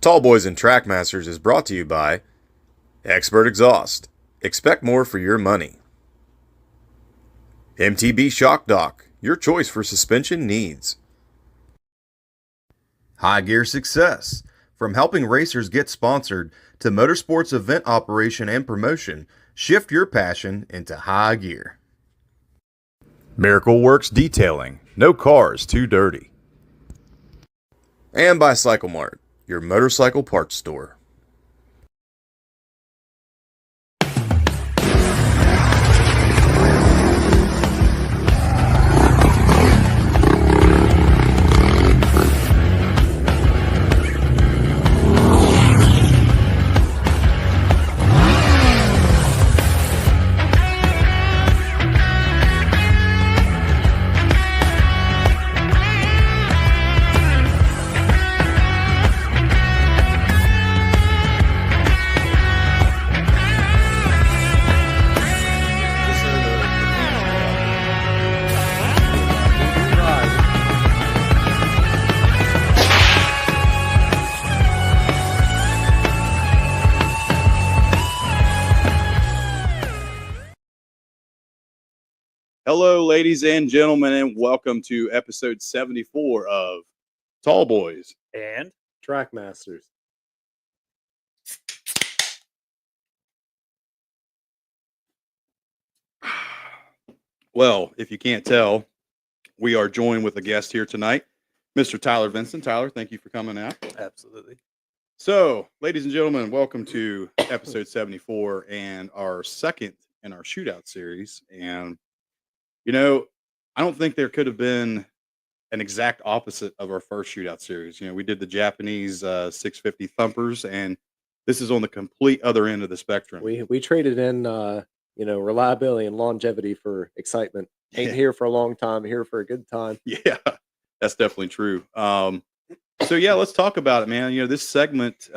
Tallboys and Trackmasters is brought to you by Expert Exhaust. Expect more for your money. MTB Shock Dock, your choice for suspension needs. High Gear Success. From helping racers get sponsored to motorsports event operation and promotion, shift your passion into high gear. Miracle Works Detailing. No cars too dirty. And by Cycle Mart, your motorcycle parts store. Hello, ladies and gentlemen, and welcome to episode 74 of Tallboys and Trackmasters. Well, if you can't tell, we are joined with a guest here tonight, Mr. Tyler Vincent. Tyler, thank you for coming out. Absolutely. So, ladies and gentlemen, welcome to episode 74 and our second in our Shootout series. And, you know, I don't think there could have been an exact opposite of our first Shootout series. You know, we did the Japanese 650 thumpers, and this is on the complete other end of the spectrum. We traded in reliability and longevity for excitement. Ain't Yeah. here for a long time, here for a good time. Yeah, that's definitely true. So yeah, let's talk about it, man. You know, this segment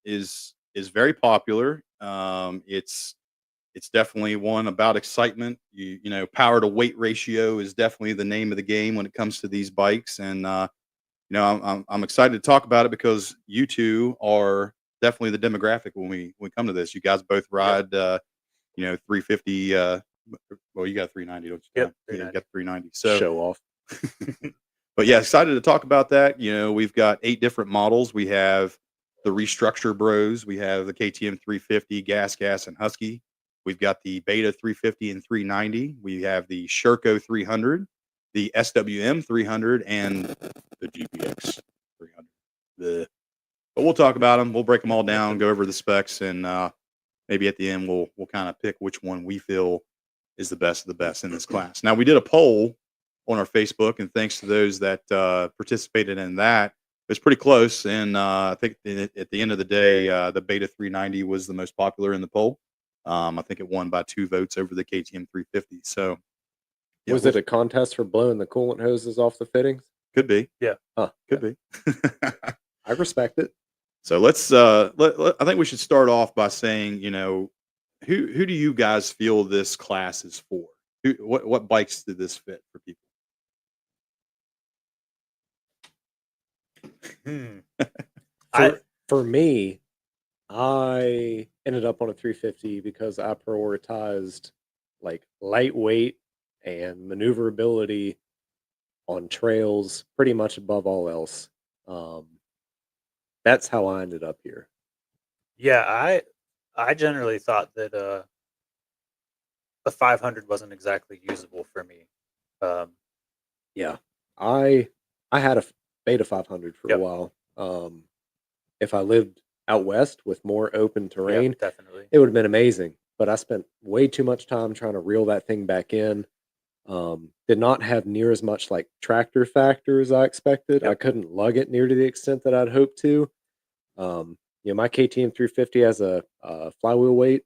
is very popular. It's definitely one about excitement. You know, power to weight ratio is definitely the name of the game when it comes to these bikes. And you know, I'm excited to talk about it because you two are definitely the demographic when we come to this. You guys both ride, 350. Well, you got 390, don't you? Yep, Yeah, you 390. got 390. So Show off. but yeah, excited to talk about that. You know, we've got 8 different models. We have the Restructure Bros. We have the KTM 350, Gas, and Husky. We've got the Beta 350 and 390. We have the Sherco 300, the SWM 300, and the GPX 300. But we'll talk about them. We'll break them all down, go over the specs, and maybe at the end we'll kind of pick which one we feel is the best of the best in this class. Now, we did a poll on our Facebook, and thanks to those that participated in that, it was pretty close. And I think at the end of the day, the Beta 390 was the most popular in the poll. I think it won by 2 votes over the KTM 350. So, yeah, Was it a contest for blowing the coolant hoses off the fittings? could be, Yeah. could be. I respect it. So let's. I think we should start off by saying, you know, who do you guys feel this class is for? What bikes did this fit for people? For me, I ended up on a 350 because I prioritized like lightweight and maneuverability on trails pretty much above all else. That's how I ended up here. Yeah, I generally thought that the 500 wasn't exactly usable for me. Yeah, I had a Beta 500 for a Yep. while. If I lived out west with more open terrain, Yeah, definitely. it would have been amazing. But I spent way too much time trying to reel that thing back in. Did not have near as much like tractor factor as I expected. Yep. I couldn't lug it near to the extent that I'd hoped to. My KTM 350 has a flywheel weight,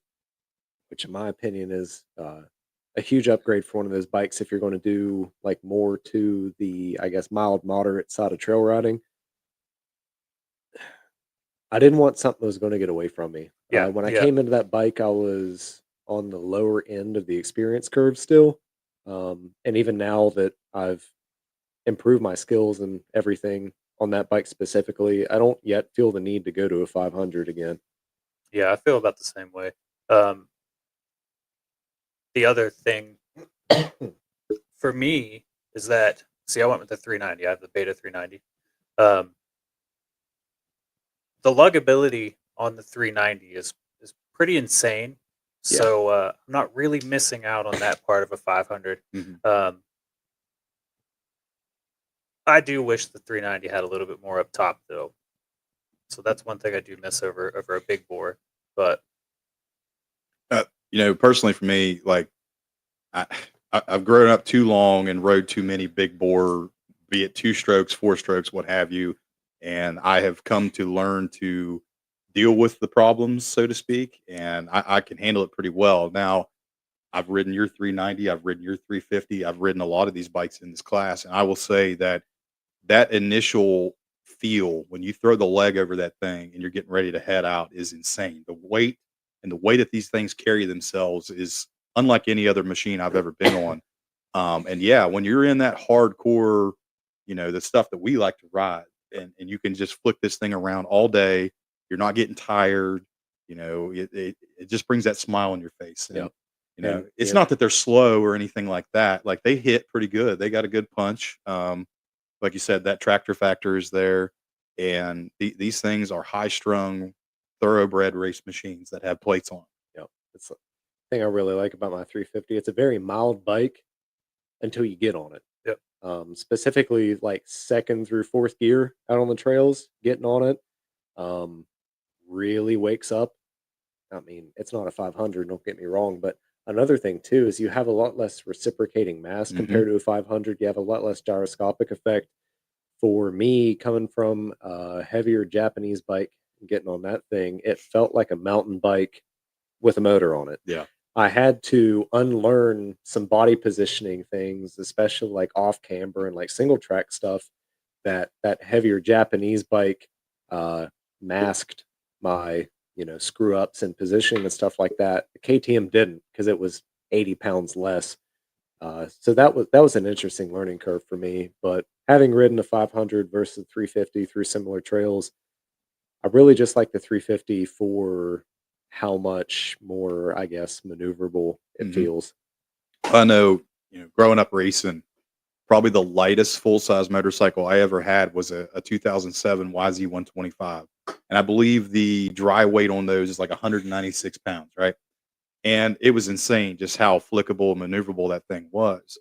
which in my opinion is a huge upgrade for one of those bikes if you're going to do like more to the, I guess, mild moderate side of trail riding. I didn't want something that was going to get away from me. Yeah, When I yeah. came into that bike, I was on the lower end of the experience curve still. And even now that I've improved my skills and everything, on that bike specifically. I don't yet feel the need to go to a 500 again. Yeah, I feel about the same way. The other thing for me is that, see, I went with the 390. I have the Beta 390. The luggability on the 390 is pretty insane. Yeah. So I'm not really missing out on that part of a 500. I do wish the 390 had a little bit more up top, though. So that's one thing I do miss over a big bore. But personally for me, like I've grown up too long and rode too many big bore, be it 2 strokes, 4 strokes, what have you, and I have come to learn to deal with the problems, so to speak, and I can handle it pretty well. Now, I've ridden your 390, I've ridden your 350, I've ridden a lot of these bikes in this class, and I will say that initial feel when you throw the leg over that thing and you're getting ready to head out is insane. The weight that these things carry themselves is unlike any other machine I've ever been on. And yeah, when you're in that hardcore, the stuff that we like to ride, and you can just flick this thing around all day, you're not getting tired. It just brings that smile on your face. And, Yep. it's not that they're slow or anything like that. Like, they hit pretty good. They got a good punch. Like you said, that tractor factor is there, and these things are high-strung, thoroughbred race machines that have plates on. Yep. It's the thing I really like about my 350. It's a very mild bike until you get on it. Yep. Specifically, like 2nd through 4th gear out on the trails, getting on it really wakes up. I mean, it's not a 500, don't get me wrong, but another thing too is you have a lot less reciprocating mass compared to a 500. You have a lot less gyroscopic effect. For me, coming from a heavier Japanese bike and getting on that thing, it felt like a mountain bike with a motor on it. Yeah. I had to unlearn some body positioning things, especially like off camber and like single track stuff. That heavier Japanese bike masked my screw ups and positioning and stuff like that. The KTM didn't, because it was 80 pounds less. So that was an interesting learning curve for me. But having ridden a 500 versus 350 through similar trails, I really just like the 350 for how much more, I guess, maneuverable it feels. I know, growing up racing, probably the lightest full-size motorcycle I ever had was a 2007 YZ125. And I believe the dry weight on those is like 196 pounds, right? And it was insane just how flickable and maneuverable that thing was.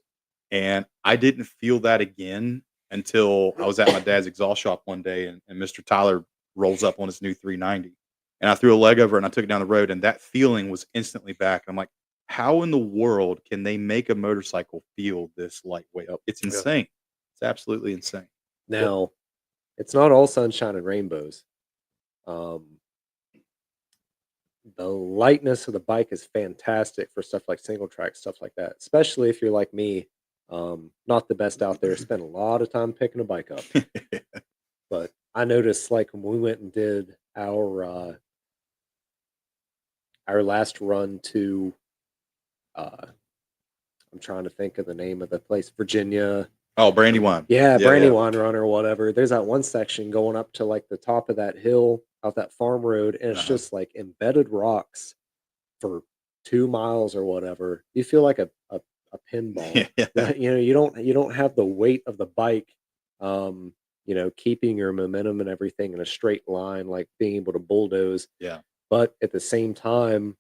And I didn't feel that again until I was at my dad's exhaust shop one day, and Mr. Tyler rolls up on his new 390. And I threw a leg over it and I took it down the road, and that feeling was instantly back. I'm like, how in the world can they make a motorcycle feel this lightweight? It's insane. It's absolutely insane. Now, it's not all sunshine and rainbows. The lightness of the bike is fantastic for stuff like single track, stuff like that, especially if you're like me, not the best out there, spend a lot of time picking a bike up. But I noticed, like, when we went and did our last run to I'm trying to think of the name of the place, Virginia. Oh, Brandywine. Yeah, Brandywine Run or whatever. There's that one section going up to like the top of that hill out that farm road, and it's just like embedded rocks for 2 miles or whatever. You feel like a pinball. You don't have the weight of the bike, keeping your momentum and everything in a straight line, like being able to bulldoze. Yeah. But at the same time,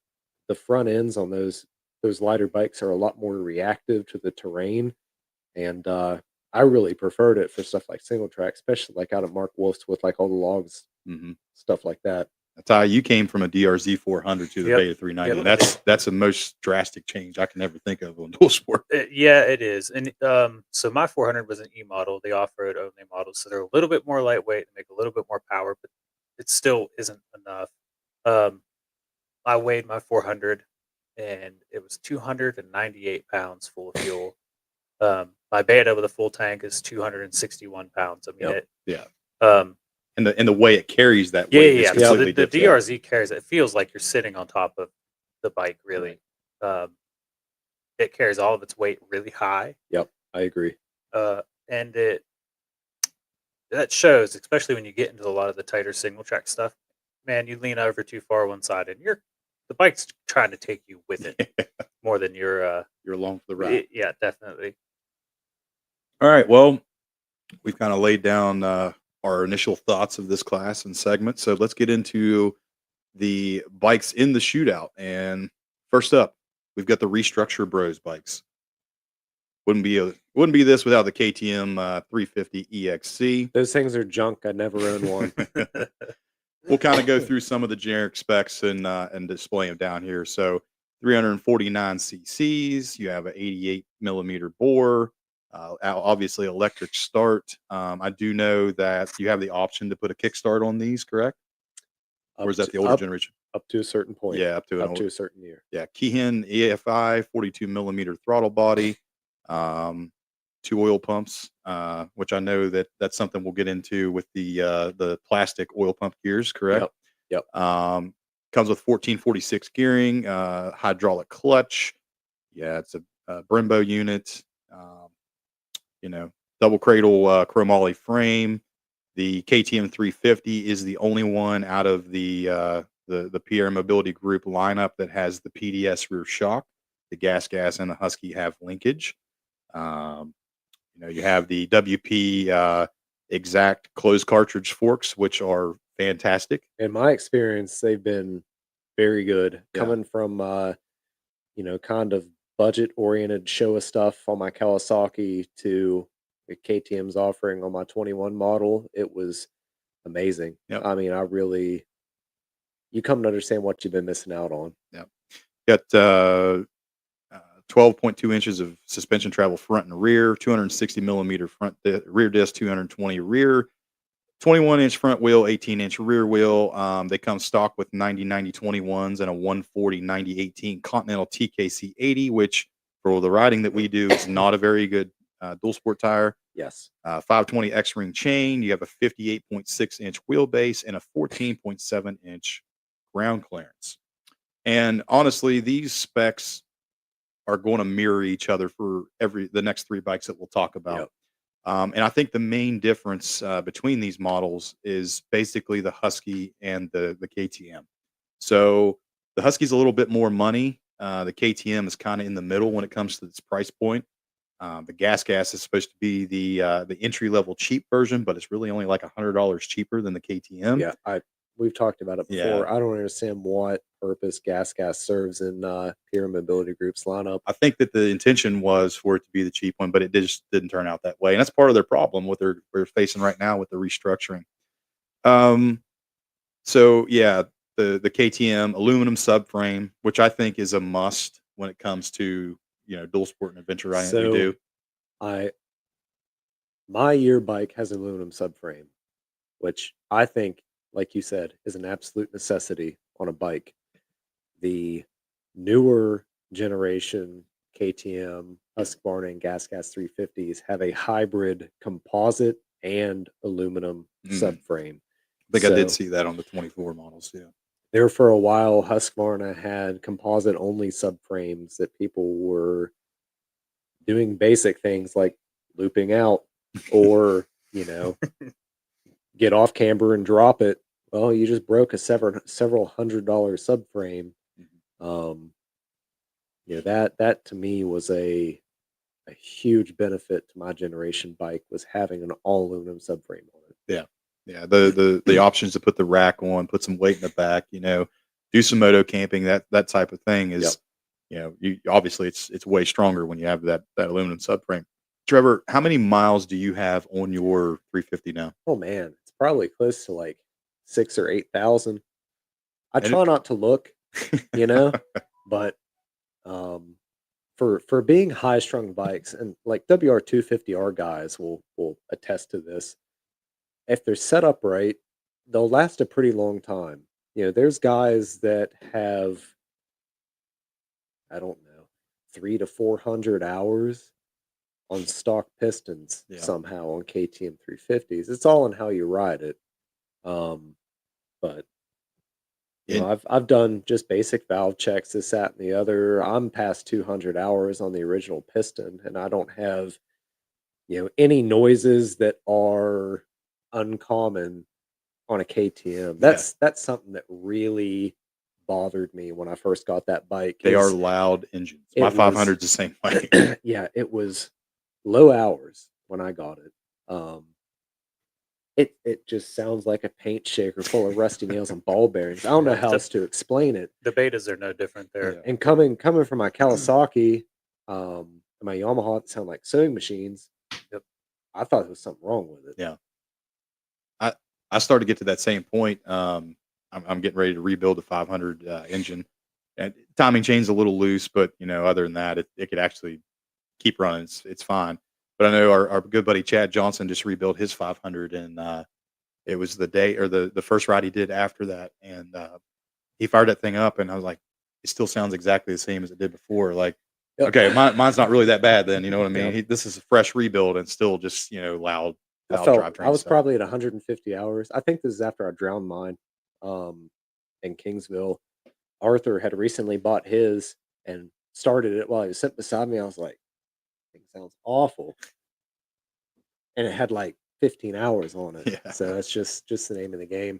the front ends on those lighter bikes are a lot more reactive to the terrain. And I really preferred it for stuff like single track, especially like out at Mark Wolf's with like all the logs, stuff like that. Ty, you came from a DRZ 400 to the Beta 390. That's the most drastic change I can ever think of on dual sport. Yeah, it is. And so my 400 was an E model, the off-road only model. So they're a little bit more lightweight and make a little bit more power, but it still isn't enough. I weighed my 400 and it was 298 pounds full of fuel. My Beta with a full tank is 261 pounds. I mean, and the way it carries that weight is completely the different. DRZ carries it. It feels like you're sitting on top of the bike, really. It carries all of its weight really high. Yep, I agree. And it that shows, especially when you get into a lot of the tighter single track stuff. Man, you lean over too far one side, and the bike's trying to take you with it more than you're. You're along for the ride. Yeah, definitely. All right. Well, we've kind of laid down our initial thoughts of this class and segment. So let's get into the bikes in the shootout. And first up, we've got the Restructure Bros bikes. Wouldn't be this without the KTM 350 EXC. Those things are junk. I never owned one. We'll kind of go through some of the generic specs and display them down here. So 349 cc's. You have an 88 millimeter bore. Obviously electric start. I do know that you have the option to put a kickstart on these, correct? Or is that the older generation? Up to a certain point. Yeah, up to a certain year. Yeah, Keihin EFI 42 millimeter throttle body, 2 oil pumps, which I know that's something we'll get into with the plastic oil pump gears, correct? Yep. Comes with 1446 gearing, hydraulic clutch. Yeah, it's a Brembo unit. Double cradle chromoly frame. The KTM 350 is the only one out of the PR Mobility Group lineup that has the PDS rear shock. The gas and the Husky have linkage. You have the WP exact closed cartridge forks, which are fantastic. In my experience, they've been very good. Yeah. Coming from kind of budget oriented Showa stuff on my Kawasaki to the KTM's offering on my 21 model, it was amazing. Yep. I mean, you come to understand what you've been missing out on. Yep. Got 12.2 inches of suspension travel front and rear, 260 millimeter rear disc, 220 rear, 21-inch front wheel, 18-inch rear wheel. They come stock with 90 21s and a 140 90 18 Continental TKC 80, which for the riding that we do is not a very good dual sport tire. Yes. 520 X-ring chain. You have a 58.6-inch wheelbase and a 14.7-inch ground clearance. And honestly, these specs are going to mirror each other for the next 3 bikes that we'll talk about. Yep. And I think the main difference between these models is basically the Husky and the KTM. So the Husky's a little bit more money. The KTM is kind of in the middle when it comes to its price point. The gas is supposed to be the entry level cheap version, but it's really only like $100 cheaper than the KTM. Yeah, we've talked about it before. Yeah. I don't understand what purpose gas serves in PR Mobility Group's lineup. I think that the intention was for it to be the cheap one, but it just didn't turn out that way, and that's part of their problem what they're facing right now with the restructuring. So yeah, the KTM aluminum subframe, which I think is a must when it comes to dual sport and adventure riding that we do. My year bike has an aluminum subframe, which I think, like you said, is an absolute necessity on a bike. The newer generation KTM, Husqvarna, and Gas 350s have a hybrid composite and aluminum subframe. I think I did see that on the 24 models. Yeah. There for a while, Husqvarna had composite only subframes that people were doing basic things like looping out or, get off camber and drop it. Well, you just broke a several $100 subframe. That to me was a huge benefit to my generation bike, was having an all aluminum subframe on it. Yeah. Yeah, the options to put the rack on, put some weight in the back, do some moto camping, that type of thing is, obviously it's way stronger when you have that aluminum subframe. Trevor, how many miles do you have on your 350 now? Oh man, it's probably close to like 6,000 or 8,000. I try not to look, but for being high strung bikes, and like WR250R guys will attest to this. If they're set up right, they'll last a pretty long time. There's guys that have, I don't know, 300 to 400 hours on stock pistons somehow on KTM 350s. It's all on how you ride it. But I've done just basic valve checks, this, that, and the other. I'm past 200 hours on the original piston, and I don't have, any noises that are uncommon on a KTM. Yeah. That's something that really bothered me when I first got that bike. They are is loud engines. it My was 500's the same way. yeah, it was low hours when I got it. It just sounds like a paint shaker full of rusty nails and ball bearings. I don't know how else to explain it. The betas are no different there. Yeah. And coming from my Kawasaki, and my Yamaha that sound like sewing machines, I thought there was something wrong with it. Yeah. I started to get to that same point. I'm getting ready to rebuild the 500 engine, and timing chain's a little loose, but other than that, it could actually keep running. It's fine. But I know our good buddy Chad Johnson just rebuilt his 500, and it was the day or the first ride he did after that, and he fired that thing up, and I was like, it still sounds exactly the same as it did before. Like, Yep. okay, mine's not really that bad then. You know what I mean? Yep. This is a fresh rebuild and still just loud. I drivetrain was stuff. probably at 150 hours. I think this is after I drowned mine in Kingsville. Arthur had recently bought his and started it while he was sitting beside me. I was like, it sounds awful. And it had like 15 hours on it. Yeah. So that's just the name of the game.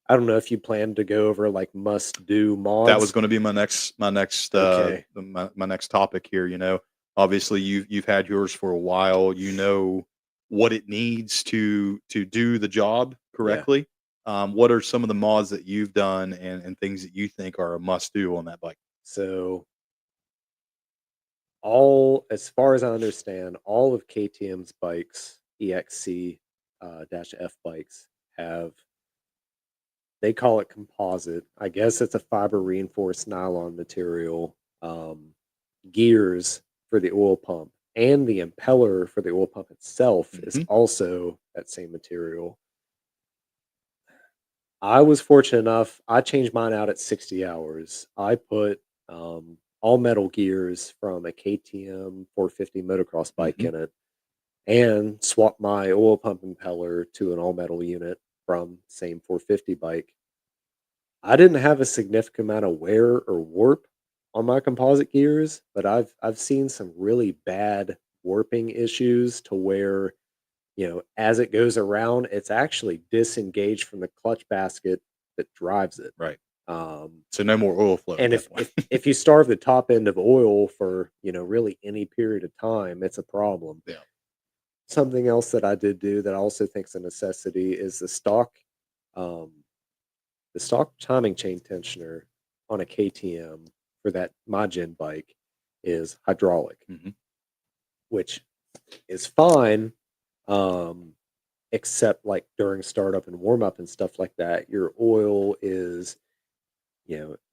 I don't know if you plan to go over like must do mods. That was going to be my next Okay. my next topic here. Obviously you've had yours for a while. You know what it needs to do the job correctly. What are some of the mods that you've done and things that you think are a must do on that bike? So as far as I understand, all of KTM's bikes, EXC -F bikes, they call it composite. I guess it's a fiber reinforced nylon material. Gears for the oil pump and the impeller for the oil pump itself is also that same material. I was fortunate enough, I changed mine out at 60 hours. I put all metal gears from a KTM 450 motocross bike in it and swapped my oil pump impeller to an all metal unit from same 450 bike. I didn't have a significant amount of wear or warp on my composite gears, but I've seen some really bad warping issues to where, as it goes around, it's actually disengaged from the clutch basket that drives it. Right. So no more oil flow. And if you starve the top end of oil for, really any period of time, it's a problem. Yeah. Something else that I did do that I also think is a necessity is the stock timing chain tensioner on a KTM for that my gen bike is hydraulic, which is fine, except like during startup and warm up and stuff like that, your oil is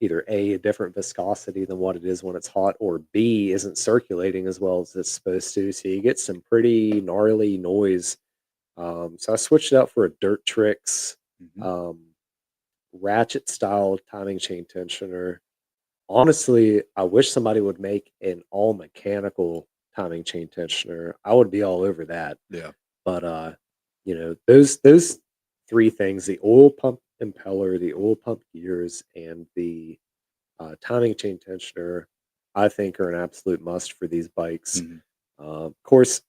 either a different viscosity than what it is when it's hot, or B isn't circulating as well as it's supposed to, so you get some pretty gnarly noise. So I switched it out for a Dirt Tricks ratchet style timing chain tensioner. Honestly, I wish somebody would make an all mechanical timing chain tensioner. I would be all over that. Yeah. But those three things, the oil pump impeller, the oil pump gears, and the timing chain tensioner, I think are an absolute must for these bikes. Of course,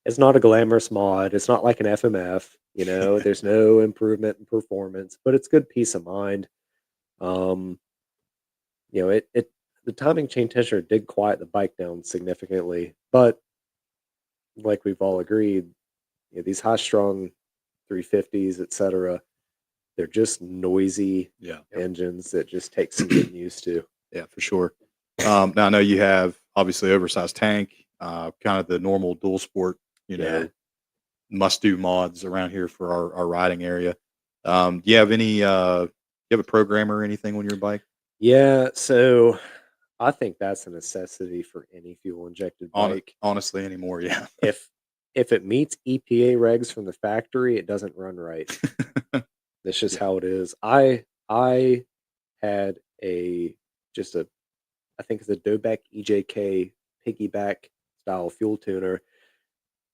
it's not a glamorous mod. It's not like an FMF. There's no improvement in performance, but it's good peace of mind. The timing chain tensioner did quiet the bike down significantly, but like we've all agreed, these high-strung 350s, etc., they're just noisy engines that just take some getting used to. Yeah, for sure. Now I know you have obviously oversized tank, kind of the normal dual sport, must do mods around here for our riding area. Do you have any? You have a programmer or anything on your bike? Yeah, so I think that's a necessity for any fuel injected bike. Honestly, anymore, yeah. If it meets EPA regs from the factory, it doesn't run right. That's just how it is. I had I think it's a Dobek EJK piggyback style fuel tuner.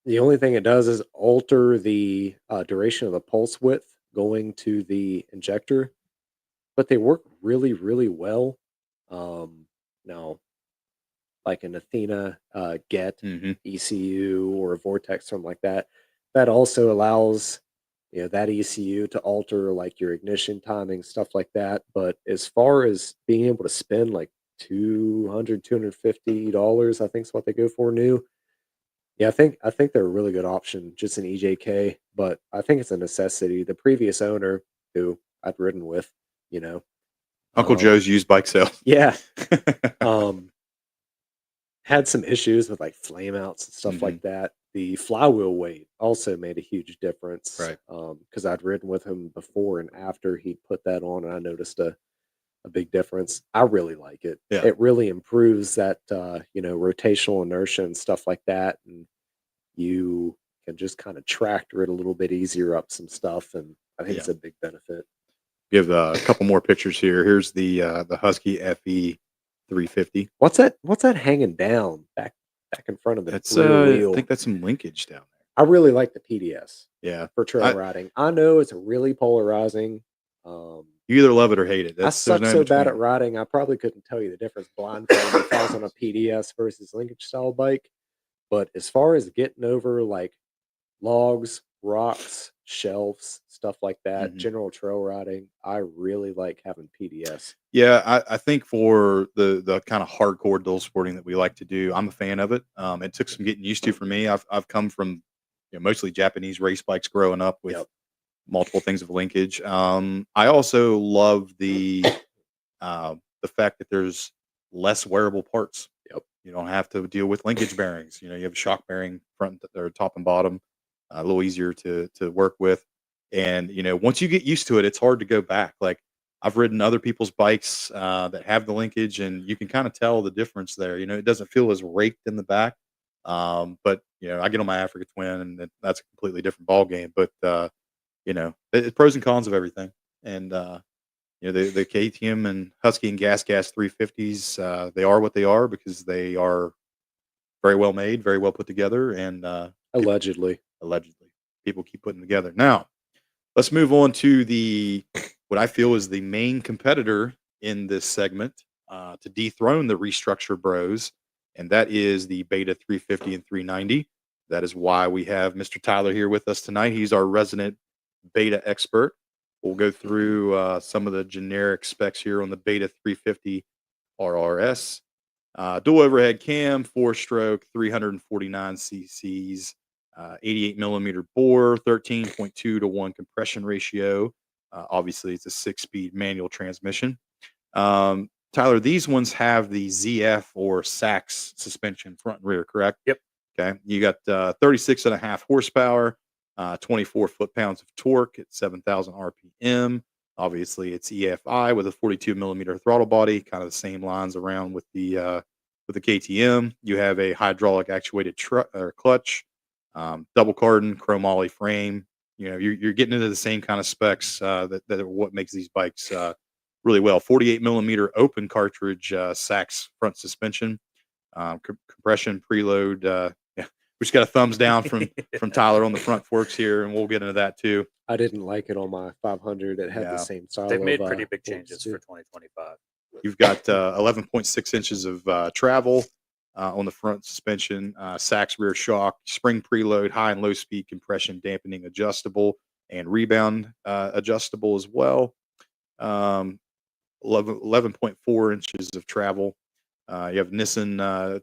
The only thing it does is alter the duration of the pulse width going to the injector, but they work really, really well. Now, like an Athena Get ECU or a Vortex, something like that, that also allows that ECU to alter like your ignition timing, stuff like that. But as far as being able to spend like $250, I think is what they go for new. Yeah, I think they're a really good option, just an EJK, but I think it's a necessity. The previous owner who I'd ridden with, you know, Uncle um, Joe's used bike sale. yeah, um, had some issues with like flame outs and stuff like that. The flywheel weight also made a huge difference. Right. Because I'd ridden with him before and after he put that on, and I noticed a big difference. I really like it. Yeah. It really improves that rotational inertia and stuff like that, and you can just kind of tractor it a little bit easier up some stuff, and I think Yeah. it's a big benefit. Give a couple more pictures here. Here's the Husky FE 350. What's that hanging down back in front of the That's rear I wheel? think that's some linkage down I really like the PDS there. Yeah. for trail riding. I know it's really polarizing. You either love it or hate it. I There's suck no in so bad at between. riding, I probably couldn't tell you the difference blindfolded if I was on a PDS versus linkage style bike. But as far as getting over like logs, rocks, shelves, stuff like that, general trail riding, I really like having PDS. Yeah, I think for the kind of hardcore dual sporting that we like to do, I'm a fan of it. It took some getting used to for me. I've come from mostly Japanese race bikes growing up with Yep. multiple things of linkage. I also love the fact that there's less wearable parts. Yep. You don't have to deal with linkage bearings. You have a shock bearing front or top and bottom, a little easier to work with. And once you get used to it, it's hard to go back. Like I've ridden other people's bikes that have the linkage, and you can kind of tell the difference there. It doesn't feel as raked in the back. But I get on my Africa Twin, and that's a completely different ball game. But it's pros and cons of everything. And the KTM and Husky and Gas 350s, they are what they are because they are very well made, very well put together, and Allegedly. people keep putting together. Now, let's move on to what I feel is the main competitor in this segment to dethrone the restructure bros, and that is the Beta 350 and 390. That is why we have Mr. Tyler here with us tonight. He's our resident Beta expert. We'll go through some of the generic specs here on the Beta 350 RRS. Dual overhead cam, 4-stroke, 349 cc's, 88 millimeter bore, 13.2 to 1 compression ratio. Obviously, it's a 6-speed manual transmission. Tyler, these ones have the ZF or SAX suspension front and rear, correct? Yep. Okay. You got 36.5 horsepower, 24 foot-pounds of torque at 7,000 RPM. Obviously, it's EFI with a 42 millimeter throttle body, kind of the same lines around with the KTM. You have a hydraulic actuated clutch, double cardan, chrome ollie frame. You're getting into the same kind of specs that are what makes these bikes really well. 48 millimeter open cartridge SAX front suspension, compression preload. We just got a thumbs down from Tyler on the front forks here, and we'll get into that too. I didn't like it on my 500. It had the same style. They've made of, pretty big forks, changes too. for 2025. You've got 11.6 inches of travel on the front suspension, SAX rear shock, spring preload, high and low speed compression dampening adjustable, and rebound adjustable as well. 11.4 inches of travel. You have Nissan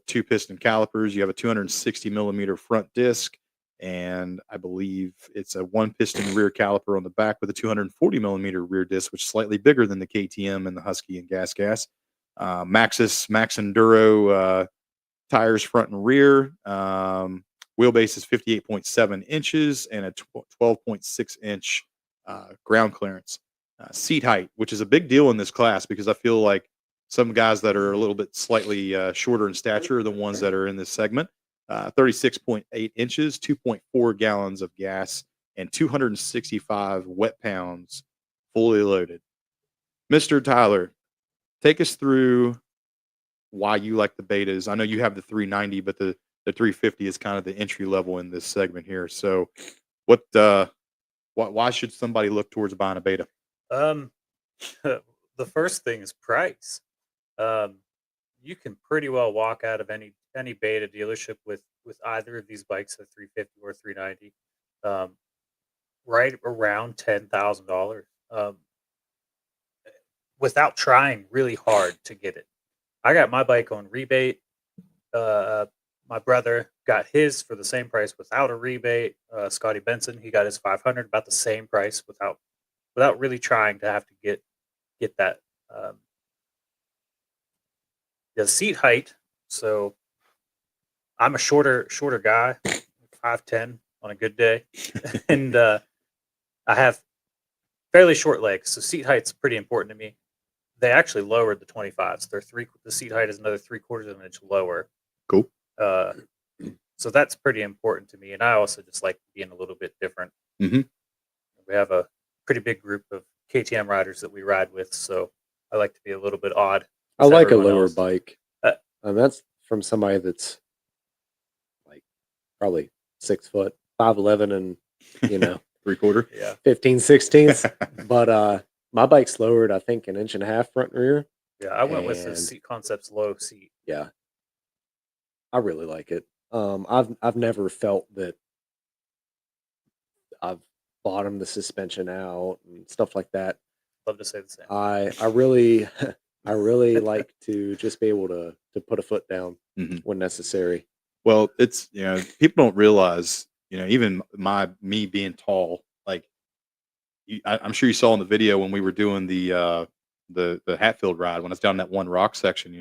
2-piston calipers. You have a 260 millimeter front disc, and I believe it's a 1-piston rear caliper on the back with a 240 millimeter rear disc, which is slightly bigger than the KTM and the Husky and Gas. Max Enduro tires front and rear. Wheelbase is 58.7 inches and a 12.6 inch ground clearance. Seat height, which is a big deal in this class because I feel like some guys that are a little bit slightly shorter in stature are the ones that are in this segment. 36.8 inches, 2.4 gallons of gas, and 265 wet pounds fully loaded. Mr. Tyler, take us through why you like the betas. I know you have the 390, but the 350 is kind of the entry level in this segment here. So why should somebody look towards buying a beta? The first thing is price. You can pretty well walk out of any beta dealership with either of these bikes, a 350 or 390, right around $10,000, without trying really hard to get it. I got my bike on rebate. My brother got his for the same price without a rebate. Scotty Benson, he got his 500 about the same price without really trying to have to get that. The seat height. So I'm a shorter guy, 5'10" on a good day, and I have fairly short legs, so seat height's pretty important to me. They actually lowered the 25s. The seat height is another 3/4 of an inch lower. Cool. So that's pretty important to me, and I also just like being a little bit different. Mhm. We have a pretty big group of KTM riders that we ride with, so I like to be a little bit odd. I as like a everyone lower else. bike. Uh, And that's from somebody that's like probably 6 foot, 5'11", and you know 3/4. Yeah, 15/16. But my bike's lowered, I think, 1.5 inches front and rear. yeah. I went with the And Seat Concepts low seat. yeah, I really like it. I've never felt that I've bottomed the suspension out and stuff like that. Love to say the same. I really I really like to just be able to put a foot down Mhm. when necessary. Well, it's people don't realize even me being tall, like I'm sure you saw in the video when we were doing the Hatfield ride when I was down that one rock section.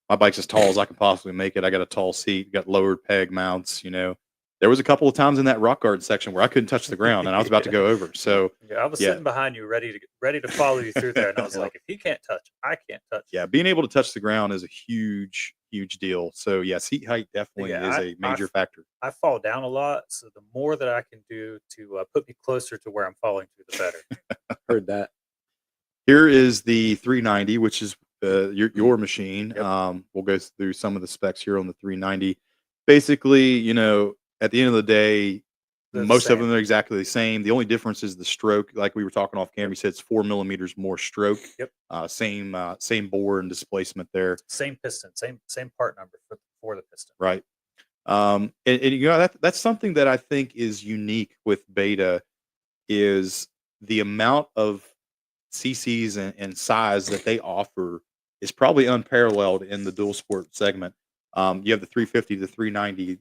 My bike's as tall as I can possibly make it. I got a tall seat, got lowered peg mounts. There was a couple of times in that rock guard section where I couldn't touch the ground and I was about to go over. So Yeah, I was yeah. sitting behind you, ready to follow you through there, and I was Yeah. like, if he can't touch, I can't touch. Yeah, being able to touch the ground is a huge deal. So yeah, seat height definitely Yeah, is a major factor. I fall down a lot, so the more that I can do to put me closer to where I'm falling to, the better. Heard that. Here is the 390, which is your machine. Yep. We'll go through some of the specs here on the 390. Basically, at the end of the day, They're the most of same. them are exactly the same. The only difference is the stroke. Like we were talking off camera, you said it's 4 millimeters more stroke. Yep. Same bore and displacement there. Same piston, same part number for the piston. Right. And that's something that I think is unique with Beta is the amount of CCs and size that they offer is probably unparalleled in the dual sport segment. You have the 350 to 390.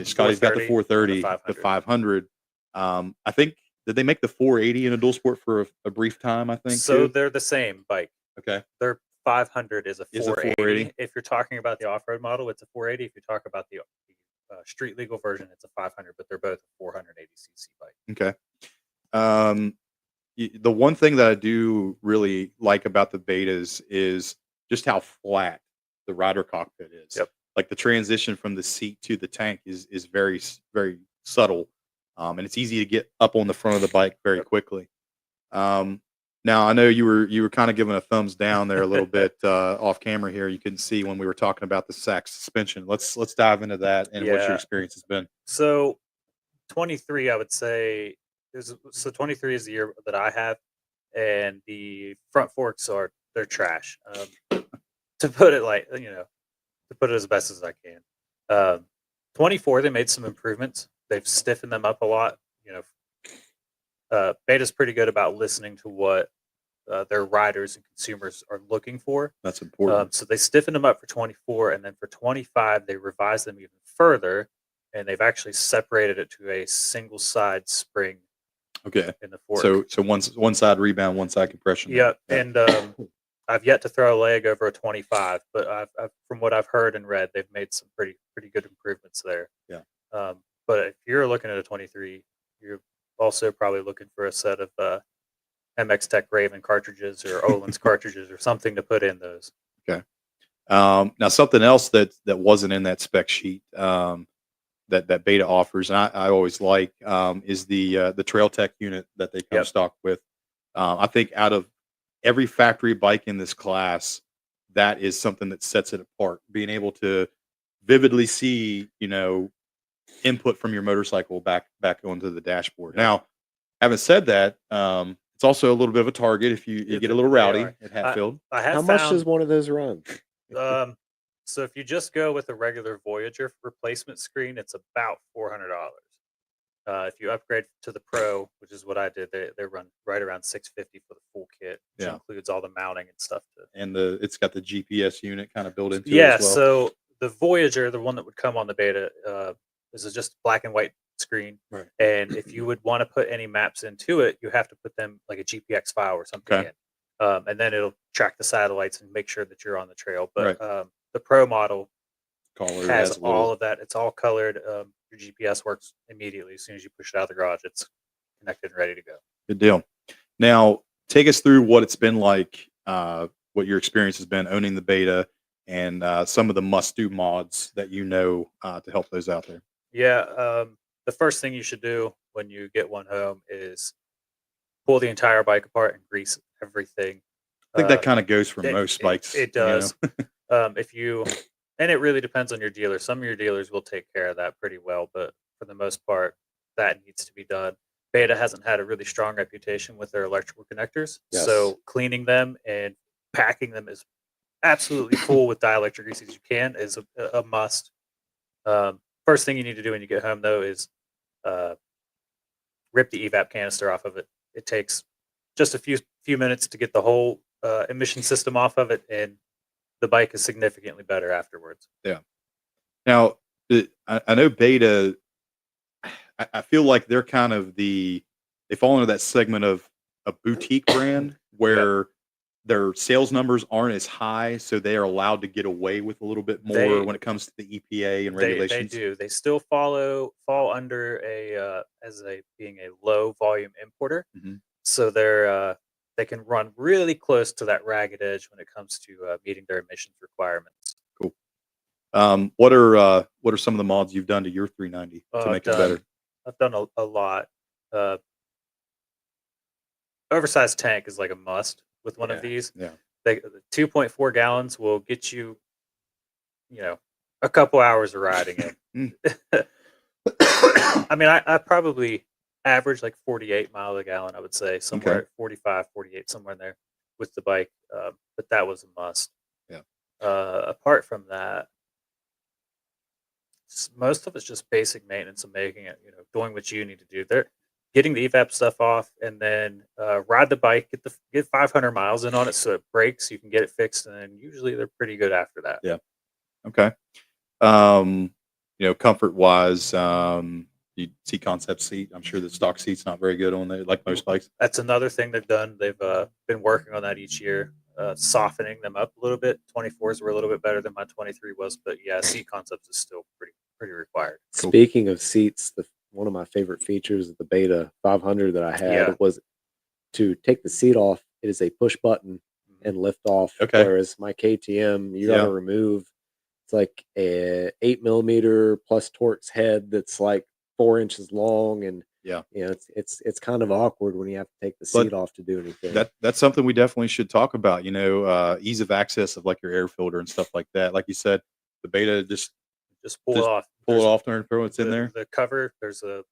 Scotty's got the 430 to 500. I think did they make the 480 in a dual sport for a brief time? I think So too? they're the same bike. Okay. Their 500 is a Is a 480. 480? If you're talking about the off-road model, it's a 480. If you talk about the street legal version, it's a 500. But they're both a 480cc bike. Okay. The one thing that I do really like about the betas is just how flat the rider cockpit is. Yep. Like the transition from the seat to the tank is very subtle, and it's easy to get up on the front of the bike very quickly. Now I know you were kind of giving a thumbs down there a little bit off camera here. You couldn't see when we were talking about the sack suspension. Let's dive into that and what your Yeah. experience has been. So 23, I would say, so 23 is the year that I have, and the front forks they're trash. To put it to put it as best as I can. 24, they made some improvements. They've stiffened them up a lot. Beta's pretty good about listening to what their riders and consumers are looking for. That's important. So they stiffened them up for 24, and then for 25, they revised them even further, and they've actually separated it to a single side spring Okay. in the fork. So one side rebound, one side compression. Yeah, and I've yet to throw a leg over a 25, but I've from what I've heard and read, they've made some pretty good improvements there. Yeah. But if you're looking at a 23, you're also probably looking for a set of MX Tech Raven cartridges or Olin's cartridges or something to put in those. Okay. Now something else that wasn't in that spec sheet that Beta offers, and I always like is the Trail Tech unit that they come stocked with. I think out of every factory bike in this class, that is something that sets it apart. Being able to vividly see, input from your motorcycle back onto the dashboard. Now, having said that, it's also a little bit of a target if you get a little rowdy at Hatfield. I have How much does one of those run? So if you just go with a regular Voyager replacement screen, it's about $400. If you upgrade to the Pro, which is what I did, they run right around $650 for the full kit, which includes all the mounting and stuff. And it's got the GPS unit kind of built into it Yeah, as well. so the Voyager, the one that would come on the beta, this is just black and white screen. Right. And if you would want to put any maps into it, you have to put them like a GPX file or something Okay. in. And then it'll track the satellites and make sure that you're on the trail. But Right. the Pro model Color has has all of that. It's all colored. Your GPS works immediately as soon as you push it out of the garage. It's connected and ready to go. Good deal. Now, take us through what it's been like, what your experience has been owning the beta, and some of the must-do mods that to help those out there. Yeah, the first thing you should do when you get one home is pull the entire bike apart and grease everything. I think that kind of goes for most bikes. It does. And it really depends on your dealer. Some of your dealers will take care of that pretty well, but for the most part, that needs to be done. Beta hasn't had a really strong reputation with their electrical connectors, so cleaning them and packing them as absolutely full with dielectric grease as you can is a must. First thing you need to do when you get home, though, is rip the evap canister off of it. It takes just a few minutes to get the whole emission system off of it, and the bike is significantly better afterwards. Yeah. Now, I know Beta, I feel like they're kind of they fall into that segment of a boutique brand where their sales numbers aren't as high, so they are allowed to get away with a little bit more when it comes to the EPA and regulations. They do. They still fall under being a low volume importer. Mm-hmm. So they can run really close to that ragged edge when it comes to meeting their emissions requirements. Cool. What are some of the mods you've done to your 390 to make it better? I've done a lot. Oversized tank is like a must with one of these. Yeah. The 2.4 gallons will get you, a couple hours of riding it. I mean, I probably average like 48 miles a gallon, I would say, somewhere at 45, 48, somewhere in there with the bike. But that was a must. Yeah. Apart from that, most of it's just basic maintenance of making it, doing what you need to do. They're getting the evap stuff off, and then ride the bike, get 500 miles in on it so it breaks, you can get it fixed, and then usually they're pretty good after that. Yeah. Okay. Comfort wise, you see concept seat. I'm sure the stock seat's not very good on there, like most bikes. That's another thing they've done. They've been working on that each year, softening them up a little bit. 24s were a little bit better than my 23 was, but yeah, seat concepts is still pretty required. Cool. Speaking of seats, one of my favorite features of the Beta 500 that I had was to take the seat off. It is a push button and lift off. Okay. Whereas my KTM, you got to remove. It's like a 8mm plus Torx head that's like 4 inches long, and it's kind of awkward when you have to take the seat off to do anything. That's something we definitely should talk about. Ease of access of like your air filter and stuff like that. Like you said, the Beta just pull it off. Pull it off there and throw it in there. The cover, there's the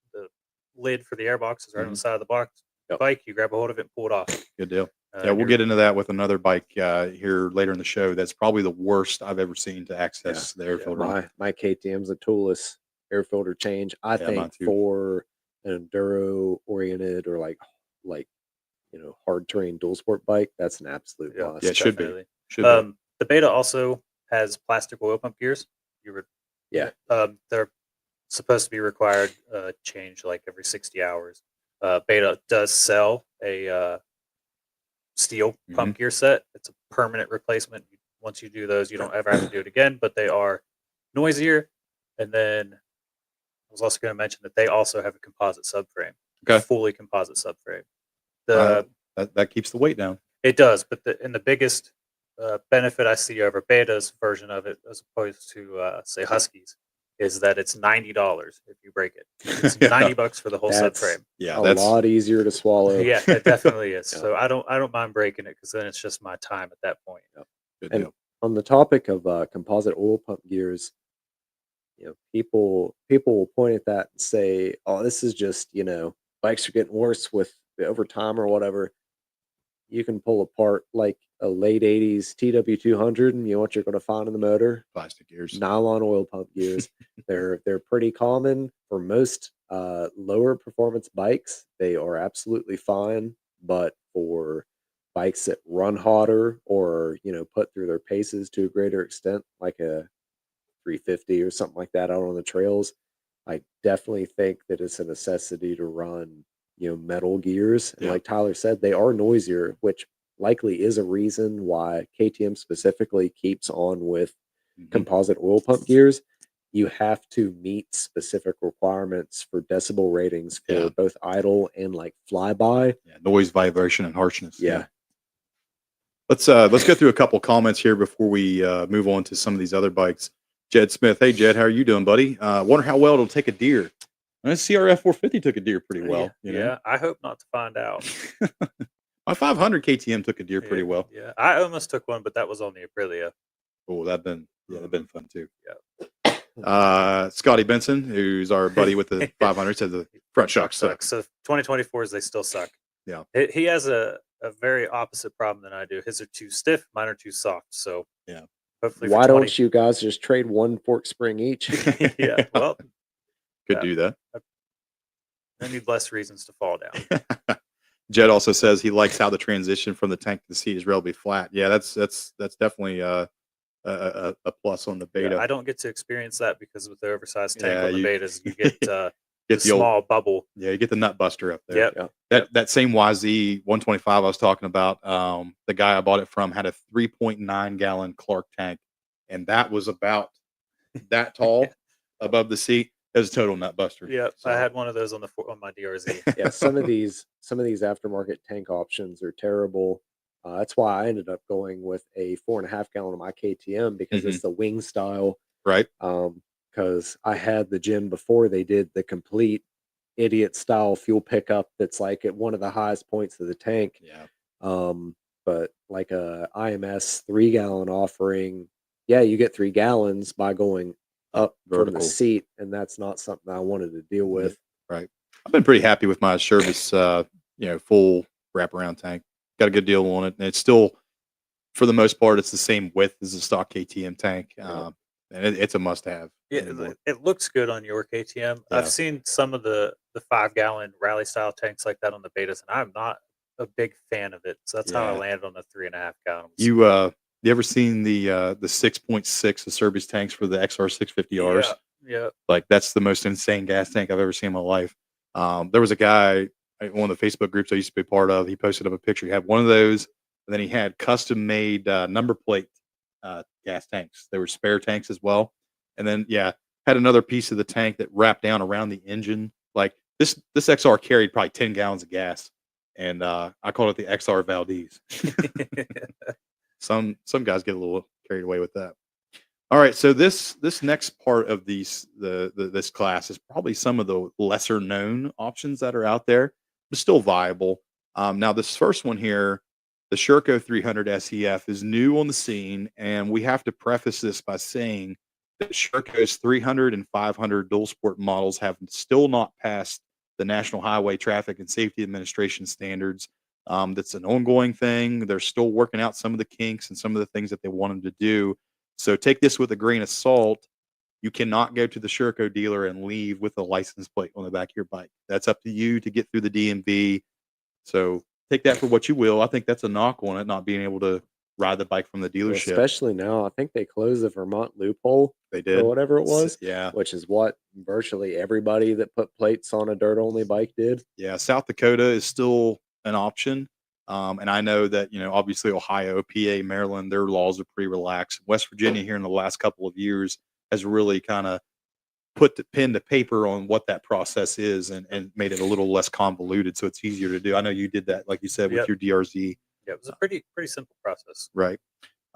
lid for the air box is right on the side of the box. Bike, you grab a hold of it and pull it off. Good deal. We'll get into that with another bike here later in the show. That's probably the worst I've ever seen to access the air filter. My KTM's a toolless air filter change. I think for an enduro oriented or like hard terrain dual sport bike, that's an absolute must. Yeah, it should be. The Beta also has plastic oil pump gears. They're supposed to be required change like every 60 hours. Beta does sell a steel pump gear set. It's a permanent replacement. Once you do those, you don't ever have to do it again, but they are noisier. And then I was also going to mention that they also have a composite subframe, fully composite subframe. That keeps the weight down. It does, but the biggest benefit I see over Beta's version of it, as opposed to say Husky's, is that it's $90 if you break it. It's $90 for the whole subframe. Yeah, that's a lot easier to swallow. Yeah, it definitely is. So I don't mind breaking it because then it's just my time at that point. Good and deal. On the topic of composite oil pump gears, people will point at that and say, "Oh, this is just bikes are getting worse with over time or whatever." You can pull apart like a late 80s TW200 and you know what you're going to find in the motor? Plastic gears. Nylon oil pump gears. They're pretty common for most lower performance bikes, they are absolutely fine. But for bikes that run hotter or, put through their paces to a greater extent, like a 350 or something like that out on the trails, I definitely think that it's a necessity to run, metal gears. And Yeah. like Tyler said, they are noisier, which likely is a reason why KTM specifically keeps on with composite oil pump gears. You have to meet specific requirements for decibel ratings for Yeah. both idle and like flyby. Yeah, noise, vibration, and harshness. Yeah. Let's go through a couple comments here before we move on to some of these other bikes. Jed Smith, hey Jed, how are you doing, buddy? Wonder how well it'll take a deer. CRF 450 took a deer pretty well. Yeah, I hope not to find out. My 500 KTM took a deer pretty well. Yeah, I almost took one, but that was on the Aprilia. Oh, that'd been fun too. Yeah. Scotty Benson, who's our buddy with the 500, said the front shock sucks. So 2024s, they still suck. Yeah. He has a very opposite problem than I do. His are too stiff, mine are too soft. So yeah. Hopefully, why don't you guys just trade one fork spring each? Yeah, well, could do that. I need less reasons to fall down. Jed also says he likes how the transition from the tank to the seat is relatively flat. Yeah, that's definitely a plus on the Beta. Yeah, I don't get to experience that because with the oversized tank on the Betas, you get the small bubble. Yeah, you get the nut buster up there. Yep. That same YZ 125 I was talking about, the guy I bought it from had a 3.9 gallon Clark tank, and that was about that tall above the seat. It was a total nut buster. Yeah, so. I had one of those on my DRZ. Yeah, some of these aftermarket tank options are terrible. That's why I ended up going with a 4.5 gallon on my KTM because it's the wing style. Right. Because I had the gym before they did the complete idiot style fuel pickup that's like at one of the highest points of the tank. Yeah. But like a IMS 3 gallon offering, yeah, you get 3 gallons by going up vertical from the seat, and that's not something I wanted to deal with. Right. I've been pretty happy with my service, full wraparound tank. Got a good deal on it, and it's still, for the most part, it's the same width as a stock KTM tank, and it's a must-have. Yeah, it looks good on your KTM. Yeah. I've seen some of the 5 gallon rally style tanks like that on the Betas, and I'm not a big fan of it. So that's how I landed on the 3.5 gallon. You ever seen the 6.6 Acerbis tanks for the XR 650Rs? Yeah. Like, that's the most insane gas tank I've ever seen in my life. There was a guy, one of the Facebook groups I used to be part of, he posted up a picture. He had one of those, and then he had custom made number plate gas tanks. They were spare tanks as well. And then, had another piece of the tank that wrapped down around the engine. Like, this XR carried probably 10 gallons of gas. And I called it the XR Valdez. Some guys get a little carried away with that. All right, so this next part of this class is probably some of the lesser known options that are out there, but still viable. Now this first one here, the Sherco 300 SEF, is new on the scene, and we have to preface this by saying that Sherco's 300 and 500 dual sport models have still not passed the National Highway Traffic and Safety Administration standards. That's an ongoing thing. They're still working out some of the kinks and some of the things that they want them to do. So take this with a grain of salt. You cannot go to the Sherco dealer and leave with a license plate on the back of your bike. That's up to you to get through the DMV. So take that for what you will. I think that's a knock on it, not being able to ride the bike from the dealership. Especially now, I think they closed the Vermont loophole. They did. Or whatever it was. Yeah. Which is what virtually everybody that put plates on a dirt-only bike did. Yeah, South Dakota is still an option. And I know that, obviously Ohio, PA, Maryland, their laws are pretty relaxed. West Virginia here in the last couple of years has really kind of put the pen to paper on what that process is and made it a little less convoluted, so it's easier to do. I know you did that, like you said, with your DRZ. Yeah, it was a pretty simple process. Right.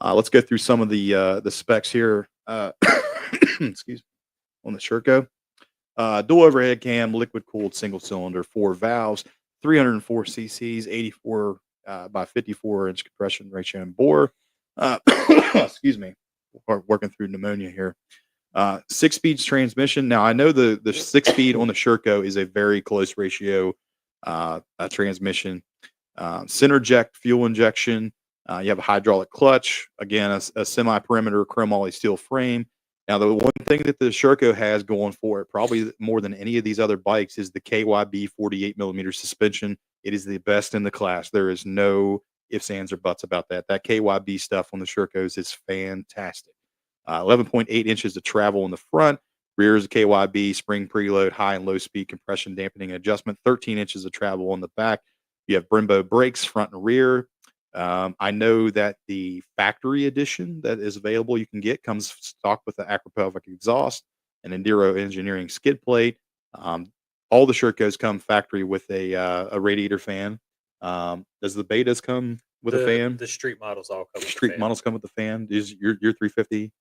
Let's go through some of the specs here. Excuse me. On the Sherco. Dual overhead cam, liquid cooled single cylinder, 4 valves, 304 cc's, 84 by 54 inch compression ratio and bore. Excuse me, we're working through pneumonia here. 6 speeds transmission. Now I know the 6 speed on the Sherco is a very close ratio transmission. Center eject fuel injection. You have a hydraulic clutch. Again, a semi perimeter chromoly steel frame. Now, the one thing that the Sherco has going for it, probably more than any of these other bikes, is the KYB 48 millimeter suspension. It is the best in the class. There is no ifs, ands, or buts about that. That KYB stuff on the Shercos is fantastic. 11.8 inches of travel in the front. Rear is a KYB, spring preload, high and low speed compression dampening adjustment. 13 inches of travel on the back. You have Brembo brakes, front and rear. I know that the factory edition that is available, you can get, comes stocked with the Acropelvic exhaust, an Enduro engineering skid plate. All the Shercos come factory with a radiator fan. Does the Betas come with a fan? The street models all come with a Street fan. models come with a fan. Is your 350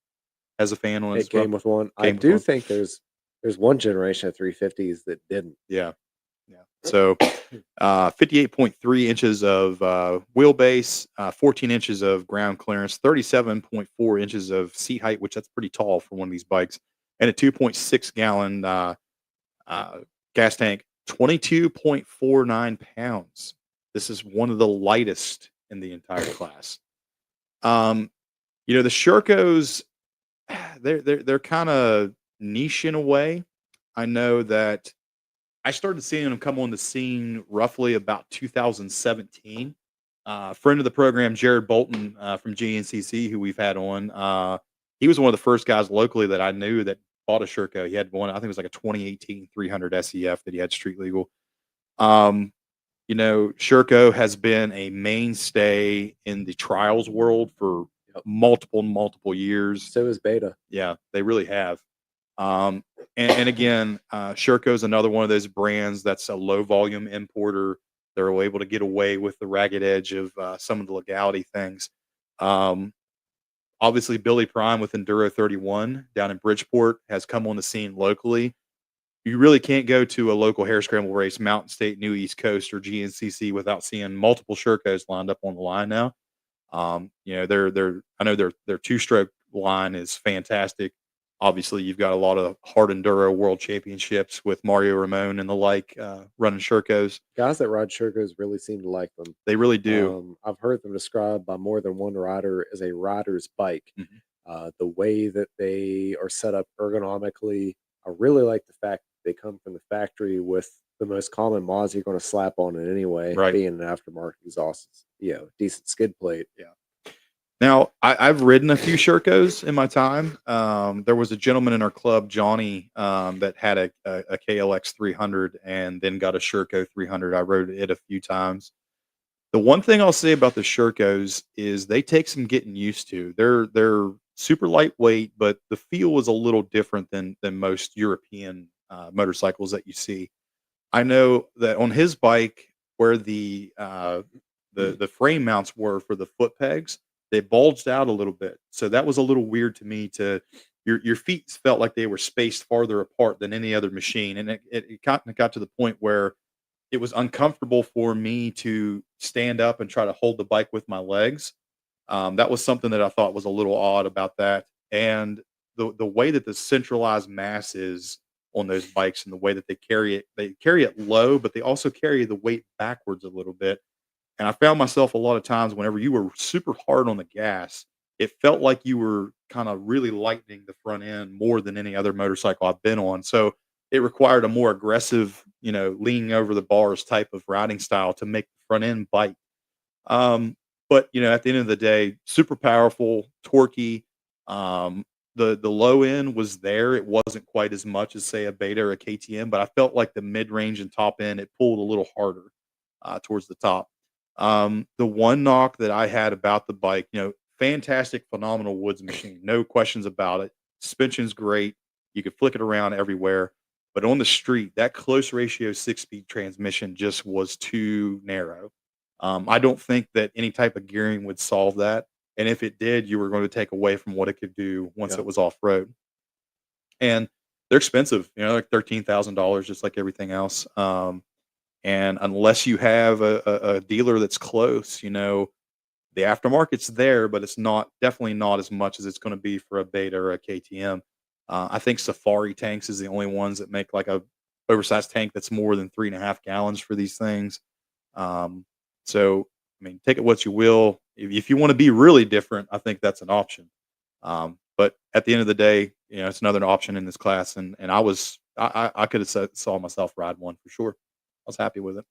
has a fan on it? It came with one. I Came with do one. think there's one generation of 350s that didn't. Yeah. So 58.3 inches of wheelbase, 14 inches of ground clearance, 37.4 inches of seat height, which that's pretty tall for one of these bikes, and a 2.6 gallon gas tank, 22.49 pounds. This is one of the lightest in the entire class. The Shercos, they're kind of niche in a way. I know that I started seeing them come on the scene roughly about 2017. Friend of the program, Jared Bolton from GNCC, who we've had on, he was one of the first guys locally that I knew that bought a Sherco. He had one, I think it was like a 2018 300 SEF that he had street legal. Sherco has been a mainstay in the trials world for multiple years. So is Beta. Yeah, they really have. And again, Sherco is another one of those brands that's a low volume importer. They're able to get away with the ragged edge of some of the legality things. Obviously, Billy Prime with Enduro 31 down in Bridgeport has come on the scene locally. You really can't go to a local hare scramble race, Mountain State, New East Coast, or GNCC without seeing multiple Shercos lined up on the line now. I know their two-stroke line is fantastic. Obviously, you've got a lot of hard enduro world championships with Mario Ramon and the like running Shercos. Guys that ride Shercos really seem to like them. They really do. I've heard them described by more than one rider as a rider's bike. The way that they are set up ergonomically, I really like the fact that they come from the factory with the most common mods you're going to slap on it anyway, Right. being an aftermarket exhaust, decent skid plate. Yeah. Now, I've ridden a few Shercos in my time. There was a gentleman in our club, Johnny, that had a KLX 300 and then got a Sherco 300. I rode it a few times. The one thing I'll say about the Shercos is they take some getting used to. They're super lightweight, but the feel is a little different than most European motorcycles that you see. I know that on his bike, where the frame mounts were for the foot pegs, they bulged out a little bit. So that was a little weird to me. Your feet felt like they were spaced farther apart than any other machine. And it got to the point where it was uncomfortable for me to stand up and try to hold the bike with my legs. That was something that I thought was a little odd about that. And the way that the centralized mass is on those bikes and the way that they carry it low, but they also carry the weight backwards a little bit. And I found myself a lot of times whenever you were super hard on the gas, it felt like you were kind of really lightening the front end more than any other motorcycle I've been on. So it required a more aggressive, leaning over the bars type of riding style to make the front end bite. But at the end of the day, super powerful, torquey. The low end was there. It wasn't quite as much as say a Beta or a KTM, but I felt like the mid range and top end, it pulled a little harder towards the top. The one knock that I had about the bike, fantastic, phenomenal woods machine, no questions about it. Suspension's great. You could flick it around everywhere, but on the street, that close ratio 6-speed transmission just was too narrow. I don't think that any type of gearing would solve that. And if it did, you were going to take away from what it could do once it was off road. And they're expensive, like $13,000, just like everything else. And unless you have a dealer that's close, the aftermarket's there, but it's definitely not as much as it's going to be for a Beta or a KTM. I think Safari tanks is the only ones that make like a oversized tank that's more than 3.5 gallons for these things. So, take it what you will. If you want to be really different, I think that's an option. But at the end of the day, it's another option in this class, and I could have saw myself ride one for sure. I was happy with it.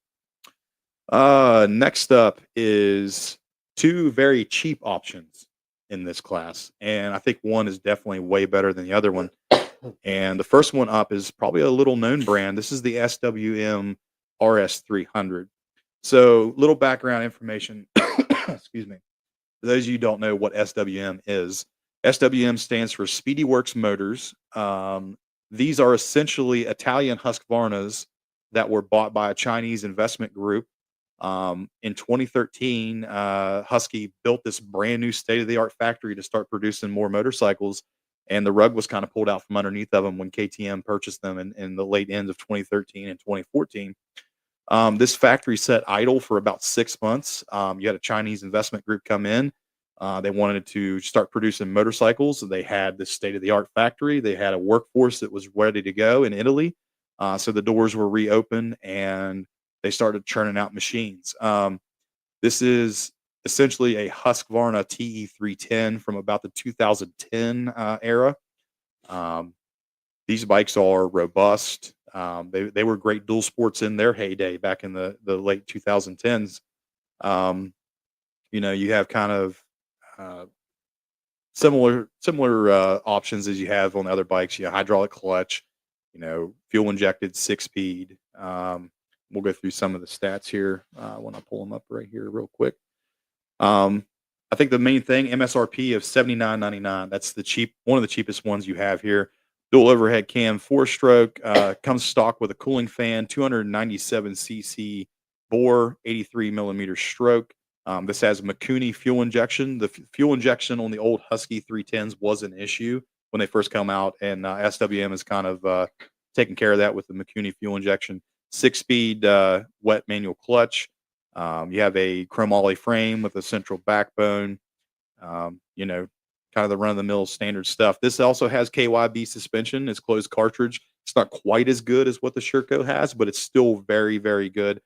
Next up is two very cheap options in this class, and I think one is definitely way better than the other one. And the first one up is probably a little known brand. This is the SWM RS300. So, little background information. Excuse me. For those of you who don't know what SWM is, SWM stands for Speedy Works Motors. These are essentially Italian Husqvarnas that were bought by a Chinese investment group. In 2013, Husky built this brand new state-of-the-art factory to start producing more motorcycles, and the rug was kind of pulled out from underneath of them when KTM purchased them in the late end of 2013 and 2014. This factory sat idle for about 6 months. You had a Chinese investment group come in. They wanted to start producing motorcycles. They had this state-of-the-art factory. They had a workforce that was ready to go in Italy. So the doors were reopened, and they started churning out machines. This is essentially a Husqvarna TE310 from about the 2010 era. These bikes are robust. They were great dual sports in their heyday back in the late 2010s. You have kind of similar options as you have on other bikes. Hydraulic clutch, fuel injected 6-speed. We'll go through some of the stats here when I pull them up right here real quick. I think the main thing, MSRP of $79.99. That's one of the cheapest ones you have here. Dual overhead cam, 4-stroke, comes stock with a cooling fan, 297 cc bore, 83 millimeter stroke. This has Mikuni fuel injection. The fuel injection on the old Husky 310s was an issue when they first come out, and SWM is kind of taking care of that with the Mikuni fuel injection. 6-speed wet manual clutch. You have a chromoly frame with a central backbone. Kind of the run-of-the-mill standard stuff. This also has KYB suspension. It's closed cartridge. It's not quite as good as what the Sherco has, but it's still very, very good.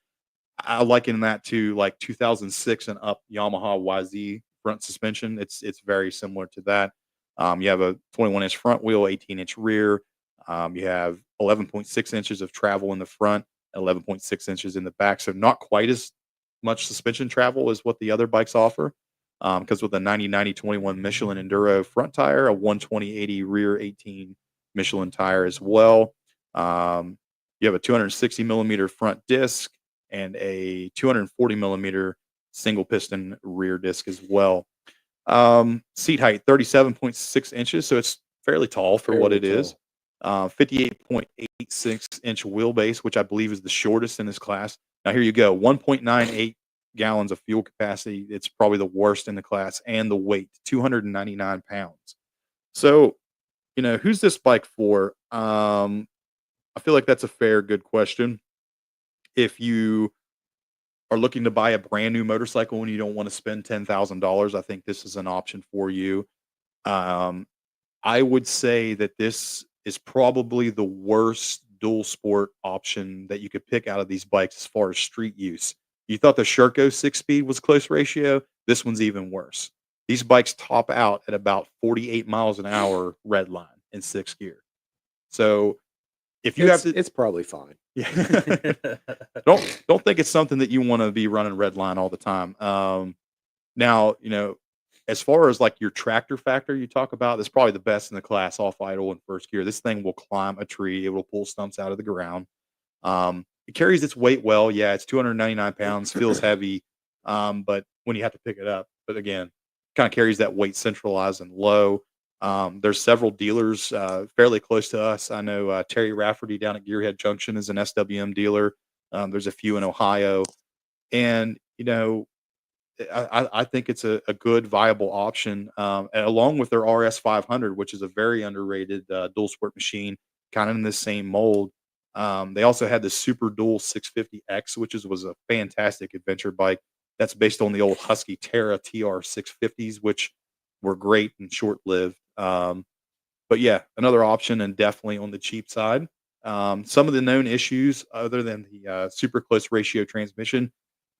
I liken that to like 2006 and up Yamaha YZ front suspension. It's very similar to that. You have a 21-inch front wheel, 18-inch rear. You have 11.6 inches of travel in the front, 11.6 inches in the back. So not quite as much suspension travel as what the other bikes offer. Because with a 90-90-21 Michelin Enduro front tire, a 120-80 rear 18 Michelin tire as well. You have a 260 millimeter front disc and a 240 millimeter single piston rear disc as well. Seat height 37.6 inches, so it's fairly tall for what it is. 58.86 inch wheelbase, which I believe is the shortest in this class. Now here you go, 1.98 gallons of fuel capacity. It's probably the worst in the class, and the weight 299 pounds. So who's this bike for? I feel like that's a good question. If you are looking to buy a brand new motorcycle and you don't want to spend $10,000, I think this is an option for you. I would say that this is probably the worst dual sport option that you could pick out of these bikes as far as street use. You thought the Sherco 6-speed was close ratio. This one's even worse. These bikes top out at about 48 miles an hour red line in 6th gear. So if you it's probably fine. Yeah. don't think it's something that you want to be running red line all the time. Now, as far as like your tractor factor you talk about, that's probably the best in the class off idle in 1st gear. This thing will climb a tree. It will pull stumps out of the ground. It carries its weight well. Yeah, it's 299 pounds, feels heavy, but when you have to pick it up. But again, kind of carries that weight centralized and low. There's several dealers fairly close to us. I know Terry Rafferty down at Gearhead Junction is an SWM dealer. There's a few in Ohio. And, I think it's a good, viable option, along with their RS500, which is a very underrated dual sport machine, kind of in the same mold. They also had the Super Dual 650X, which was a fantastic adventure bike. That's based on the old Husky Terra TR 650s, which were great and short-lived. But yeah, another option, and definitely on the cheap side. Some of the known issues, other than the super close ratio transmission,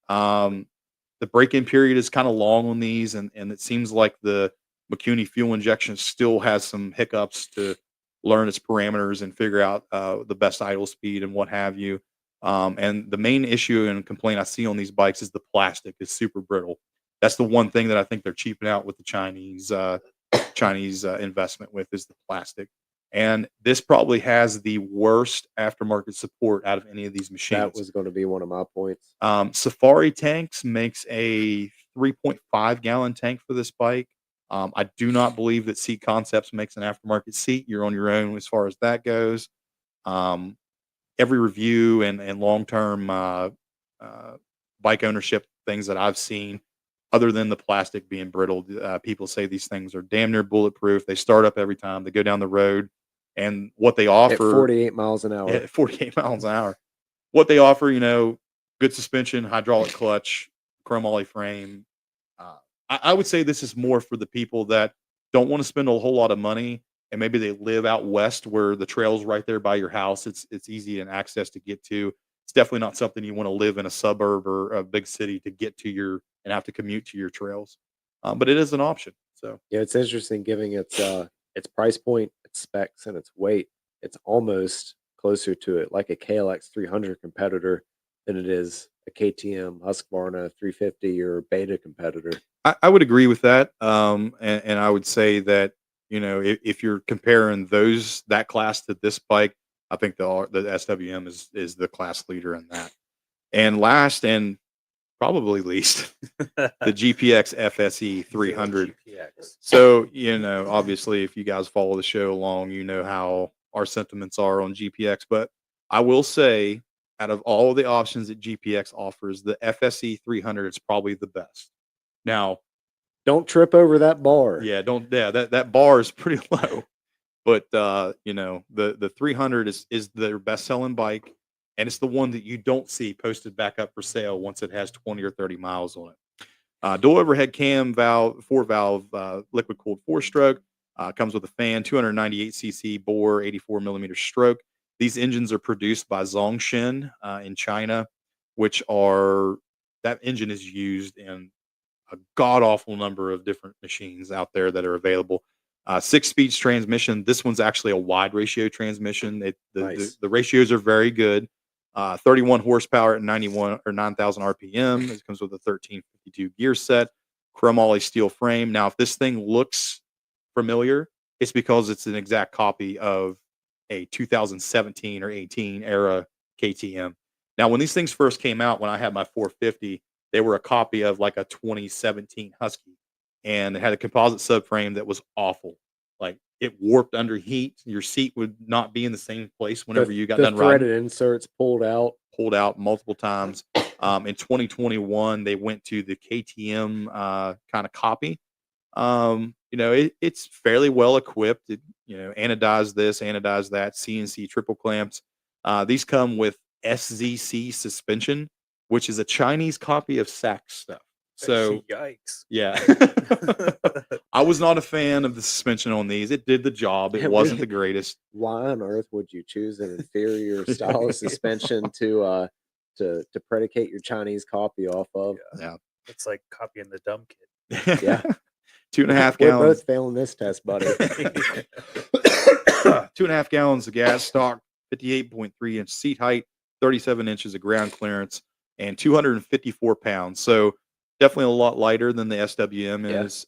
the break-in period is kind of long on these, and it seems like the McCuney fuel injection still has some hiccups to learn its parameters and figure out the best idle speed and what have you. And the main issue and complaint I see on these bikes is the plastic is super brittle. That's the one thing that I think they're cheaping out with the Chinese investment with is the plastic. And this probably has the worst aftermarket support out of any of these machines. That was going to be one of my points. Safari Tanks makes a 3.5 gallon tank for this bike. I do not believe that Seat Concepts makes an aftermarket seat. You're on your own as far as that goes. Every review and long-term bike ownership things that I've seen, other than the plastic being brittle, people say these things are damn near bulletproof. They start up every time they go down the road, and what they offer At 48 miles an hour. at 48 miles an hour. What they offer, good suspension, hydraulic clutch, chrome ollie frame. I would say this is more for the people that don't want to spend a whole lot of money, and maybe they live out west where the trail's right there by your house. It's easy and access to get to. It's definitely not something you want to live in a suburb or a big city to get to and have to commute to your trails. But it is an option. So Yeah, it's interesting giving its price point, its specs, and its weight. It's almost closer to it like a KLX 300 competitor than it is a KTM, Husqvarna 350 or Beta competitor. I would agree with that. And I would say that, if you're comparing that class to this bike, I think the SWM is the class leader in that. And last and probably least, the GPX FSE 300. GPX. So, obviously, if you guys follow the show along, you know how our sentiments are on GPX. But I will say, out of all the options that GPX offers, the FSE 300 is probably the best. Now, Don't trip over that bar. yeah, that bar is pretty low. But the 300 is their best selling bike, and it's the one that you don't see posted back up for sale once it has 20 or 30 miles on it. Dual overhead cam valve, 4-valve liquid cooled 4-stroke, comes with a fan, 298 cc bore, 84 millimeter stroke. These engines are produced by Zhongshan in China, that engine is used in a god awful number of different machines out there that are available. 6-speed transmission. This one's actually a wide ratio transmission. Nice. The ratios are very good. 31 horsepower at 91 or 9,000 RPM. It comes with a 1352 gear set, chromoly steel frame. Now, if this thing looks familiar, it's because it's an exact copy of a 2017 or 18 era KTM. Now, when these things first came out, when I had my 450, they were a copy of like a 2017 Husky, and it had a composite subframe that was awful. Like, it warped under heat. Your seat would not be in the same place whenever you got done riding. The threaded inserts pulled out multiple times. In 2021, they went to the KTM kind of copy. It's fairly well equipped. Anodized this, anodized that, CNC triple clamps. These come with SZC suspension, which is a Chinese copy of Sachs stuff. So, yikes. yeah. I was not a fan of the suspension on these. It did the job. It Yeah, wasn't really. the greatest. Why on earth would you choose an inferior style of suspension to predicate your Chinese copy off of? Yeah. It's like copying the dumb kid. Yeah. 2.5 We're gallons. both failing this test, buddy. 2.5 gallons of gas stock, 58.3 inch seat height, 37 inches of ground clearance, and 254 pounds. So definitely a lot lighter than the SWM Yeah. is.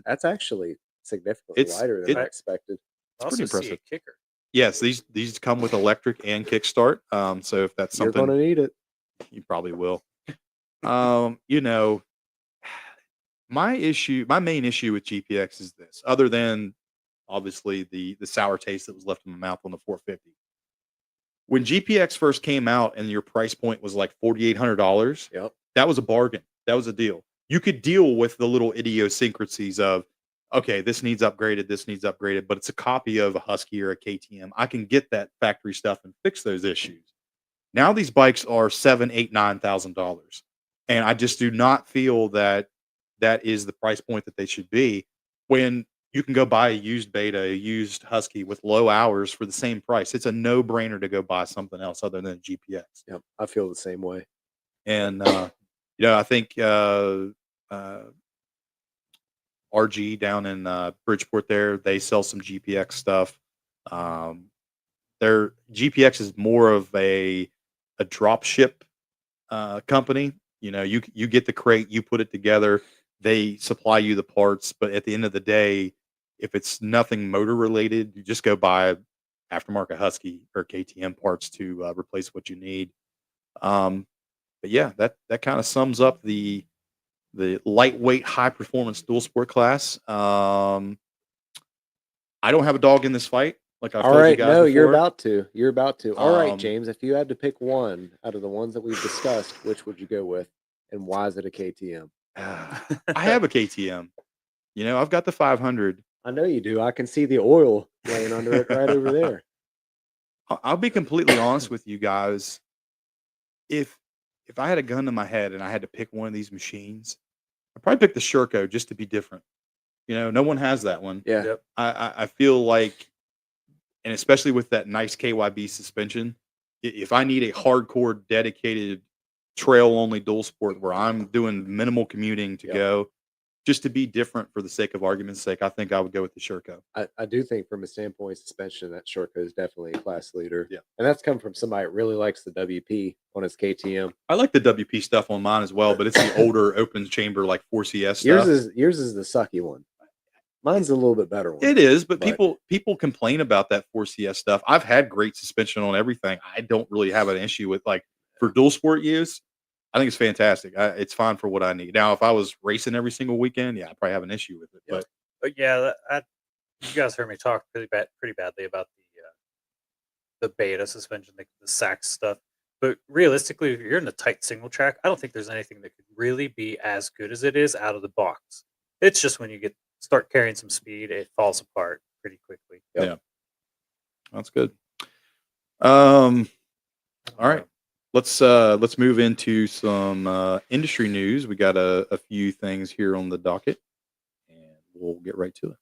That's actually significantly lighter than I expected. It's pretty Also see impressive. a kicker. Yes, these come with electric and kickstart. So if that's You're something, going to need it. you probably will. My main issue with GPX is this, other than obviously the sour taste that was left in my mouth on the 450. When GPX first came out and your price point was like $4,800, Yep. that was a bargain. That was a deal. You could deal with the little idiosyncrasies of, okay, this needs upgraded, but it's a copy of a Husky or a KTM. I can get that factory stuff and fix those issues. Now these bikes are $7,000, $8,000, $9,000, and I just do not feel that is the price point that they should be, when you can go buy a used Beta, a used Husky with low hours for the same price. It's a no-brainer to go buy something else other than a GPX. Yep. I feel the same way. And I think RG down in Bridgeport there. They sell some GPX stuff. Their GPX is more of a drop ship company. You know, you get the crate, you put it together, they supply you the parts, but at the end of the day, if it's nothing motor related, you just go buy aftermarket Husky or KTM parts to replace what you need. But yeah, that kind of sums up the lightweight high performance dual sport class. I don't have a dog in this fight, like I've All told you right, guys no, you're before. about to. You're about to. All right, Um, James, if you had to pick one out of the ones that we've discussed, which would you go with, and why is it a KTM? I have a KTM. You know, I've got the 500. I know you do. I can see the oil laying under it right over there. I'll be completely honest with you guys. If I had a gun to my head and I had to pick one of these machines, I'd probably pick the Sherco just to be different. You know, no one has that one. Yeah. Yep. I feel like, and especially with that nice KYB suspension, if I need a hardcore dedicated trail only dual sport where I'm doing minimal commuting to Yep. go, just to be different for the sake of argument's sake, I think I would go with the Sherco. I do think from a standpoint of suspension, that Sherco is definitely a class leader. Yeah. And that's come from somebody that really likes the WP on his KTM. I like the WP stuff on mine as well, but it's the older open chamber like 4CS stuff. Yours is the sucky one. Mine's a little bit better one. It is, but But- people complain about that 4CS stuff. I've had great suspension on everything. I don't really have an issue with, like, for dual sport use. I think it's fantastic. It's fine for what I need. Now, if I was racing every single weekend, yeah, I'd probably have an issue with it. Yeah. But yeah, you guys heard me talk pretty badly about the beta suspension, the sax stuff. But realistically, if you're in the tight single track, I don't think there's anything that could really be as good as it is out of the box. It's just when you start carrying some speed, it falls apart pretty quickly. Yep. Yeah, that's good. All right. Let's move into some industry news. We got a few things here on the docket, and we'll get right to it.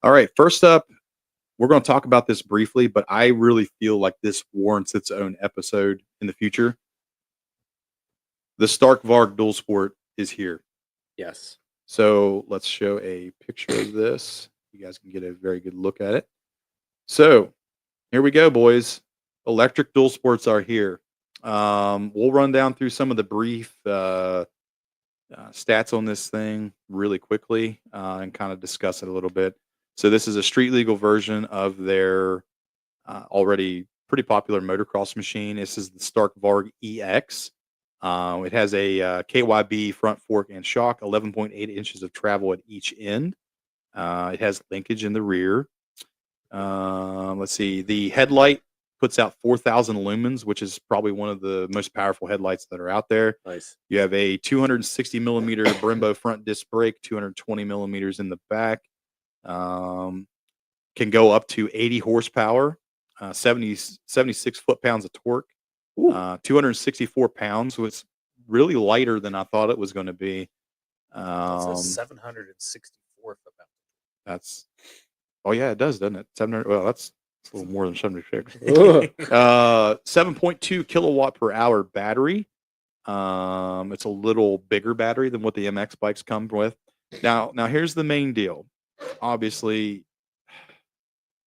All right, first up, we're going to talk about this briefly, but I really feel like this warrants its own episode in the future. The Stark Varg Dual Sport is here. Yes. So let's show a picture of this. You guys can get a very good look at it. So here we go, boys. Electric dual sports are here. We'll run down through some of the brief stats on this thing really quickly and kind of discuss it a little bit. So this is a street legal version of their already pretty popular motocross machine. This is the Stark Varg EX. It has a KYB front fork and shock, 11.8 inches of travel at each end. It has linkage in the rear. Let's see. The headlight puts out 4,000 lumens, which is probably one of the most powerful headlights that are out there. Nice. You have a 260 millimeter Brembo front disc brake, 220 millimeters in the back. Can go up to 80 horsepower, 76 foot-pounds of torque. 264 pounds, so it's really lighter than I thought it was going to be. It says 764 foot-pounds. That's, oh yeah, it does, doesn't it? 700. Well, that's a little more than 76. Ugh. 7.2 kilowatt per hour battery. It's a little bigger battery than what the MX bikes come with. Now here's the main deal. Obviously,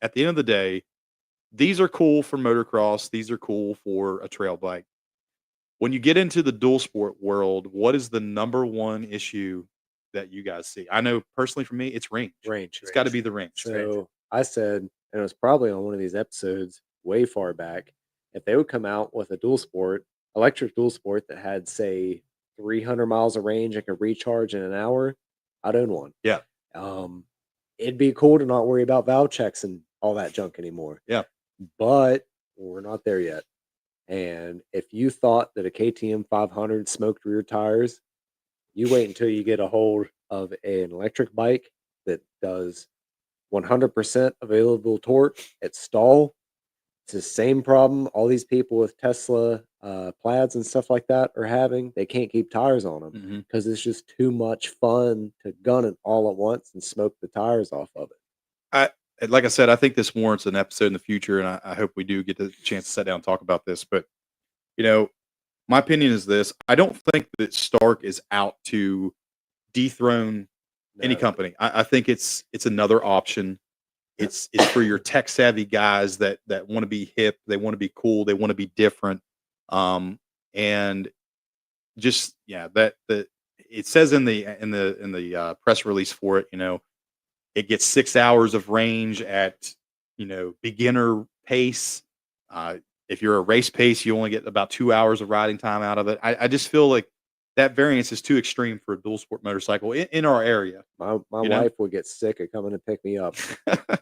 at the end of the day, these are cool for motocross. These are cool for a trail bike. When you get into the dual sport world, what is the number one issue that you guys see? I know personally for me, it's range. Range. It's got to be the range. So I said, and it was probably on one of these episodes way far back, if they would come out with a dual sport, electric dual sport that had, say, 300 miles of range and could recharge in an hour, I'd own one. Yeah. It'd be cool to not worry about valve checks and all that junk anymore. Yeah. But we're not there yet. And if you thought that a KTM 500 smoked rear tires, you wait until you get a hold of an electric bike that does 100% available torque at stall. It's the same problem all these people with Tesla plaids and stuff like that are having. They can't keep tires on them because it's just too much fun to gun it all at once and smoke the tires off of it. like I said, I think this warrants an episode in the future, and I hope we do get the chance to sit down and talk about this. But you know, my opinion is this: I don't think that Stark is out to dethrone any No. company. I think it's another option. It's for your tech savvy guys that want to be hip, they want to be cool, they want to be different, and just that it says in the press release for it, it gets 6 hours of range at beginner pace. If you're a race pace, you only get about 2 hours of riding time out of it. I just feel like that variance is too extreme for a dual sport motorcycle in our area. My You know? wife would get sick of coming to pick me up.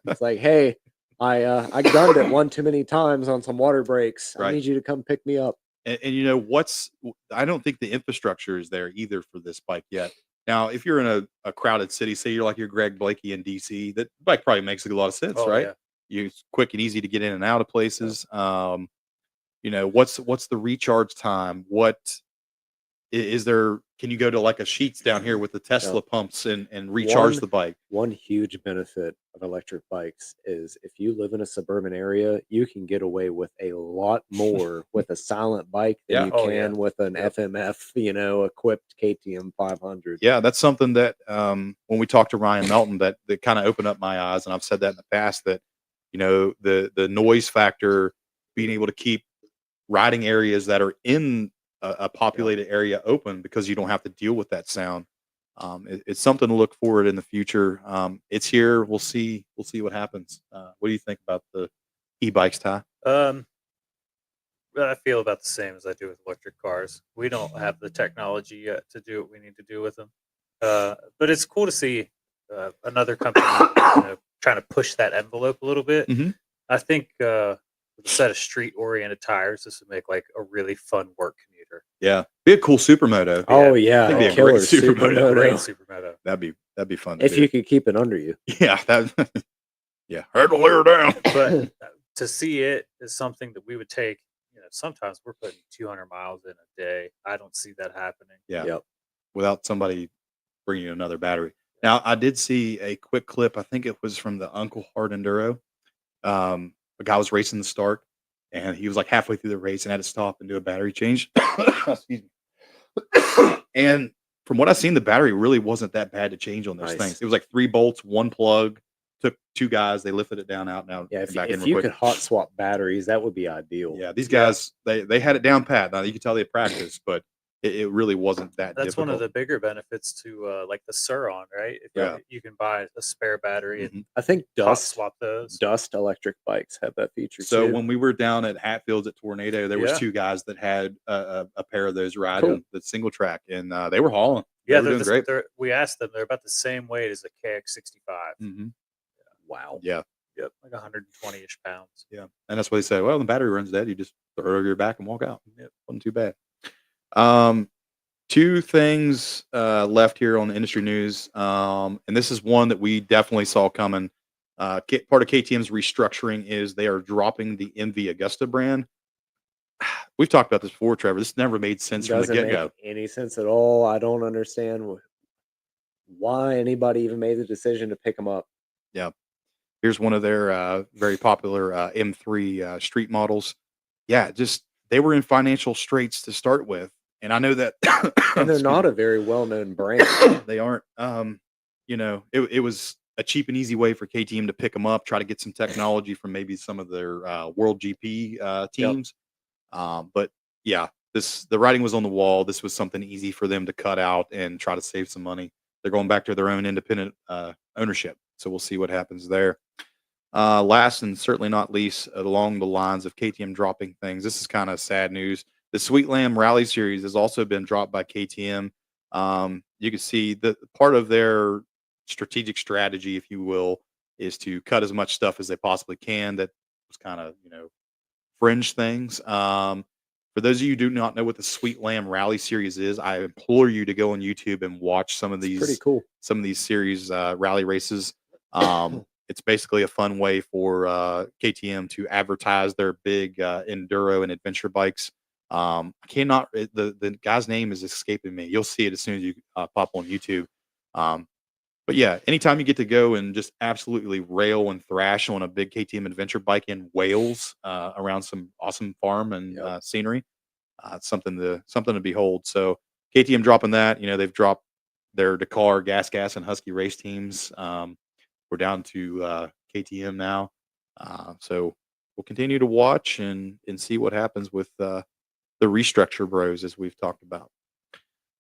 It's like, hey, I gunned it one too many times on some water breaks. I Right. need you to come pick me up. And I don't think the infrastructure is there either for this bike yet. Now, if you're in a crowded city, say you're like your Greg Blakey in DC, that bike probably makes a lot of sense, Oh, right? yeah. It's quick and easy to get in and out of places. What's the recharge time? What is there? Can you go to like a Sheets down here with the Tesla pumps and recharge the bike? One huge benefit of electric bikes is if you live in a suburban area, you can get away with a lot more with a silent bike than Yeah. you Oh, can yeah. with an FMF, equipped KTM 500. Yeah, that's something that when we talked to Ryan Melton, that kind of opened up my eyes, and I've said that in the past, that the noise factor, being able to keep riding areas that are in a populated area open because you don't have to deal with that sound. It's something to look forward in the future. It's here. We'll see what happens. What do you think about the e-bikes, Ty? I feel about the same as I do with electric cars. We don't have the technology yet to do what we need to do with them. But it's cool to see another company trying to push that envelope a little bit. Mhm. I think with a set of street-oriented tires, this would make like a really fun work commuter. Yeah, be a cool supermoto. Oh yeah, That'd be a killer great supermoto. Great supermoto. supermoto. That'd be fun. To If do. you could keep it under you. Yeah, yeah, hard to wear down. But to see it is something that we would take. Sometimes we're putting 200 miles in a day. I don't see that happening. Yeah, Yep. without somebody bringing another battery. Now, I did see a quick clip. I think it was from the Uncle Hard Enduro. A guy was racing the Stark, and he was like halfway through the race and had to stop and do a battery change. Excuse me. And from what I've seen, the battery really wasn't that bad to change on those Nice. things. It was like 3 bolts, 1 plug. Took 2 guys. They lifted it down, out, now. Yeah, back in if real you quick. could hot swap batteries, that would be ideal. Yeah, these guys, they had it down pat. Now you can tell they practiced, but it really wasn't that That's difficult. one of the bigger benefits to like the Suron, right? If Yeah. you can buy a spare battery and Mhm. I think hot swap those. Dust electric bikes have that feature So too. when we were down at Hatfields at Tornado, there was Yeah. 2 guys that had a pair of those riding Cool. the single track, and they were hauling. Yeah, they were doing great. we asked them; they're about the same weight as a KX65. Mhm. Wow. Yeah, Yep, like 120-ish pounds. yeah, and that's what they said. Well, the battery runs dead. You just throw it over your back and walk out. Yep. Wasn't too bad. 2 things left here on the industry news, and this is one that we definitely saw coming. Part of KTM's restructuring is they are dropping the MV Augusta brand. We've talked about this before, Trevor. This never made sense from the Doesn't get-go. make any sense at all. I don't understand why anybody even made the decision to pick them up. Here's one of their very popular M3 street models. Yeah, just they were in financial straits to start with, and I know that. And they're not a very well-known brand. They aren't. It was a cheap and easy way for KTM to pick them up, try to get some technology from maybe some of their World GP teams. But yeah, the writing was on the wall. This was something easy for them to cut out and try to save some money. They're going back to their own independent ownership, so we'll see what happens there. Last and certainly not least, along the lines of KTM dropping things, this is kind of sad news. The Sweet Lamb Rally Series has also been dropped by KTM. You can see the part of their strategic strategy, if you will, is to cut as much stuff as they possibly can. That was kind of fringe things. For those of you who do not know what the Sweet Lamb Rally Series is, I implore you to go on YouTube and watch some of It's these pretty cool. some of these series rally races. It's basically a fun way for KTM to advertise their big enduro and adventure bikes. The guy's name is escaping me. You'll see it as soon as you pop on YouTube. But yeah, anytime you get to go and just absolutely rail and thrash on a big KTM adventure bike in Wales around some awesome farm and scenery, it's something to behold. So KTM dropping that, they've dropped their Dakar, Gas, and Husky race teams. We're down to KTM now, so we'll continue to watch and see what happens with the restructure bros, as we've talked about.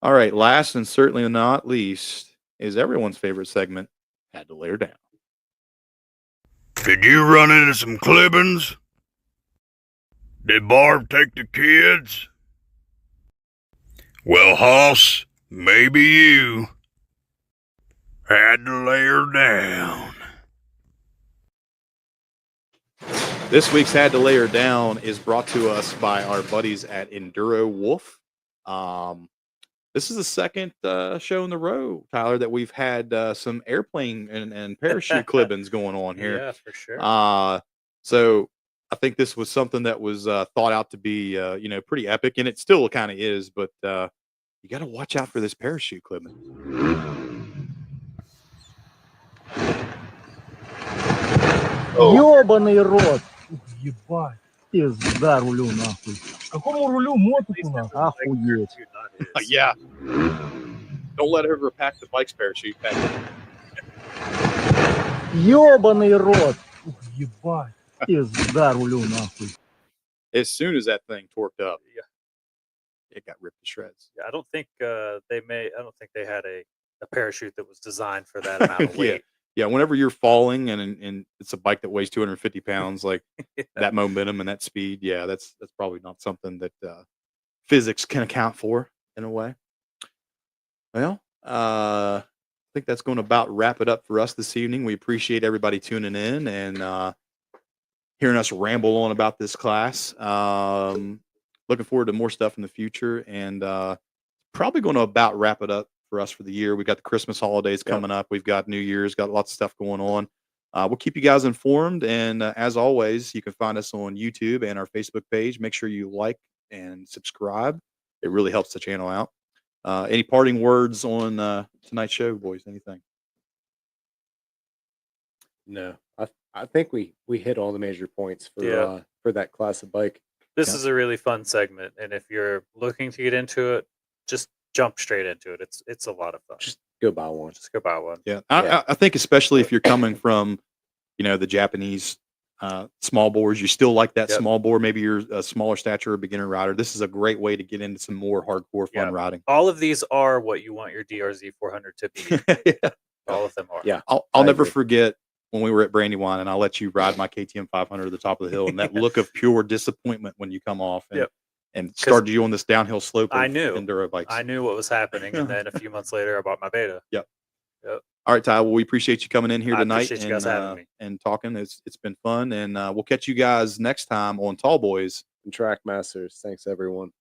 All right, last and certainly not least is everyone's favorite segment, Had to Lay Her Down. Did you run into some clippings? Did Barb take the kids? Well, Hoss, maybe you had to lay her down. This week's Had to Lay Her Down is brought to us by our buddies at Enduro Wolf. This is the second show in the row, Tyler, that we've had some airplane and parachute clippings going on here. Yeah, for sure. So I think this was something that was thought out to be, pretty epic, and it still kind of is. But you got to watch out for this parachute clipping. Ёбаный рот! Ебать, пизда рулю нахуй. Какому рулю мотику нахуй? Охуеть. Yeah. Don't let her ever pack the bike's parachute back. Ёбаный рот! Ебать, пизда рулю нахуй. As soon as that thing torqued up, it got ripped to shreds. Yeah, I don't think they had a parachute that was designed for that amount of weight. Yeah, whenever you're falling and it's a bike that weighs 250 pounds, like that momentum and that speed, that's probably not something that physics can account for in a way. Well, I think that's going to about wrap it up for us this evening. We appreciate everybody tuning in and hearing us ramble on about this class. Looking forward to more stuff in the future, and probably going to about wrap it up for us for the year. We got the Christmas holidays coming up. We've got New Year's, got lots of stuff going on. We'll keep you guys informed. And as always, you can find us on YouTube and our Facebook page. Make sure you like and subscribe. It really helps the channel out. Any parting words on tonight's show, boys? Anything? No, I think we hit all the major points for that class of bike. This is a really fun segment, and if you're looking to get into it, just jump straight into it. It's a lot of fun. Just go buy one. Yeah. I think especially if you're coming from, the Japanese small boards, you still like that small board. Maybe you're a smaller stature or beginner rider. This is a great way to get into some more hardcore fun riding. All of these are what you want your DRZ 400 to be. All of them are. Yeah. I'll never forget when we were at Brandywine and I let you ride my KTM 500 to the top of the hill, and that look of pure disappointment when you come off and started you on this downhill slope of enduro bikes. I knew what was happening, and then a few months later I bought my beta. Yep. All right, Ty. Well, we appreciate you coming in here tonight you guys having me. And talking. It's been fun, and we'll catch you guys next time on Tallboys and Trackmasters. Thanks, everyone.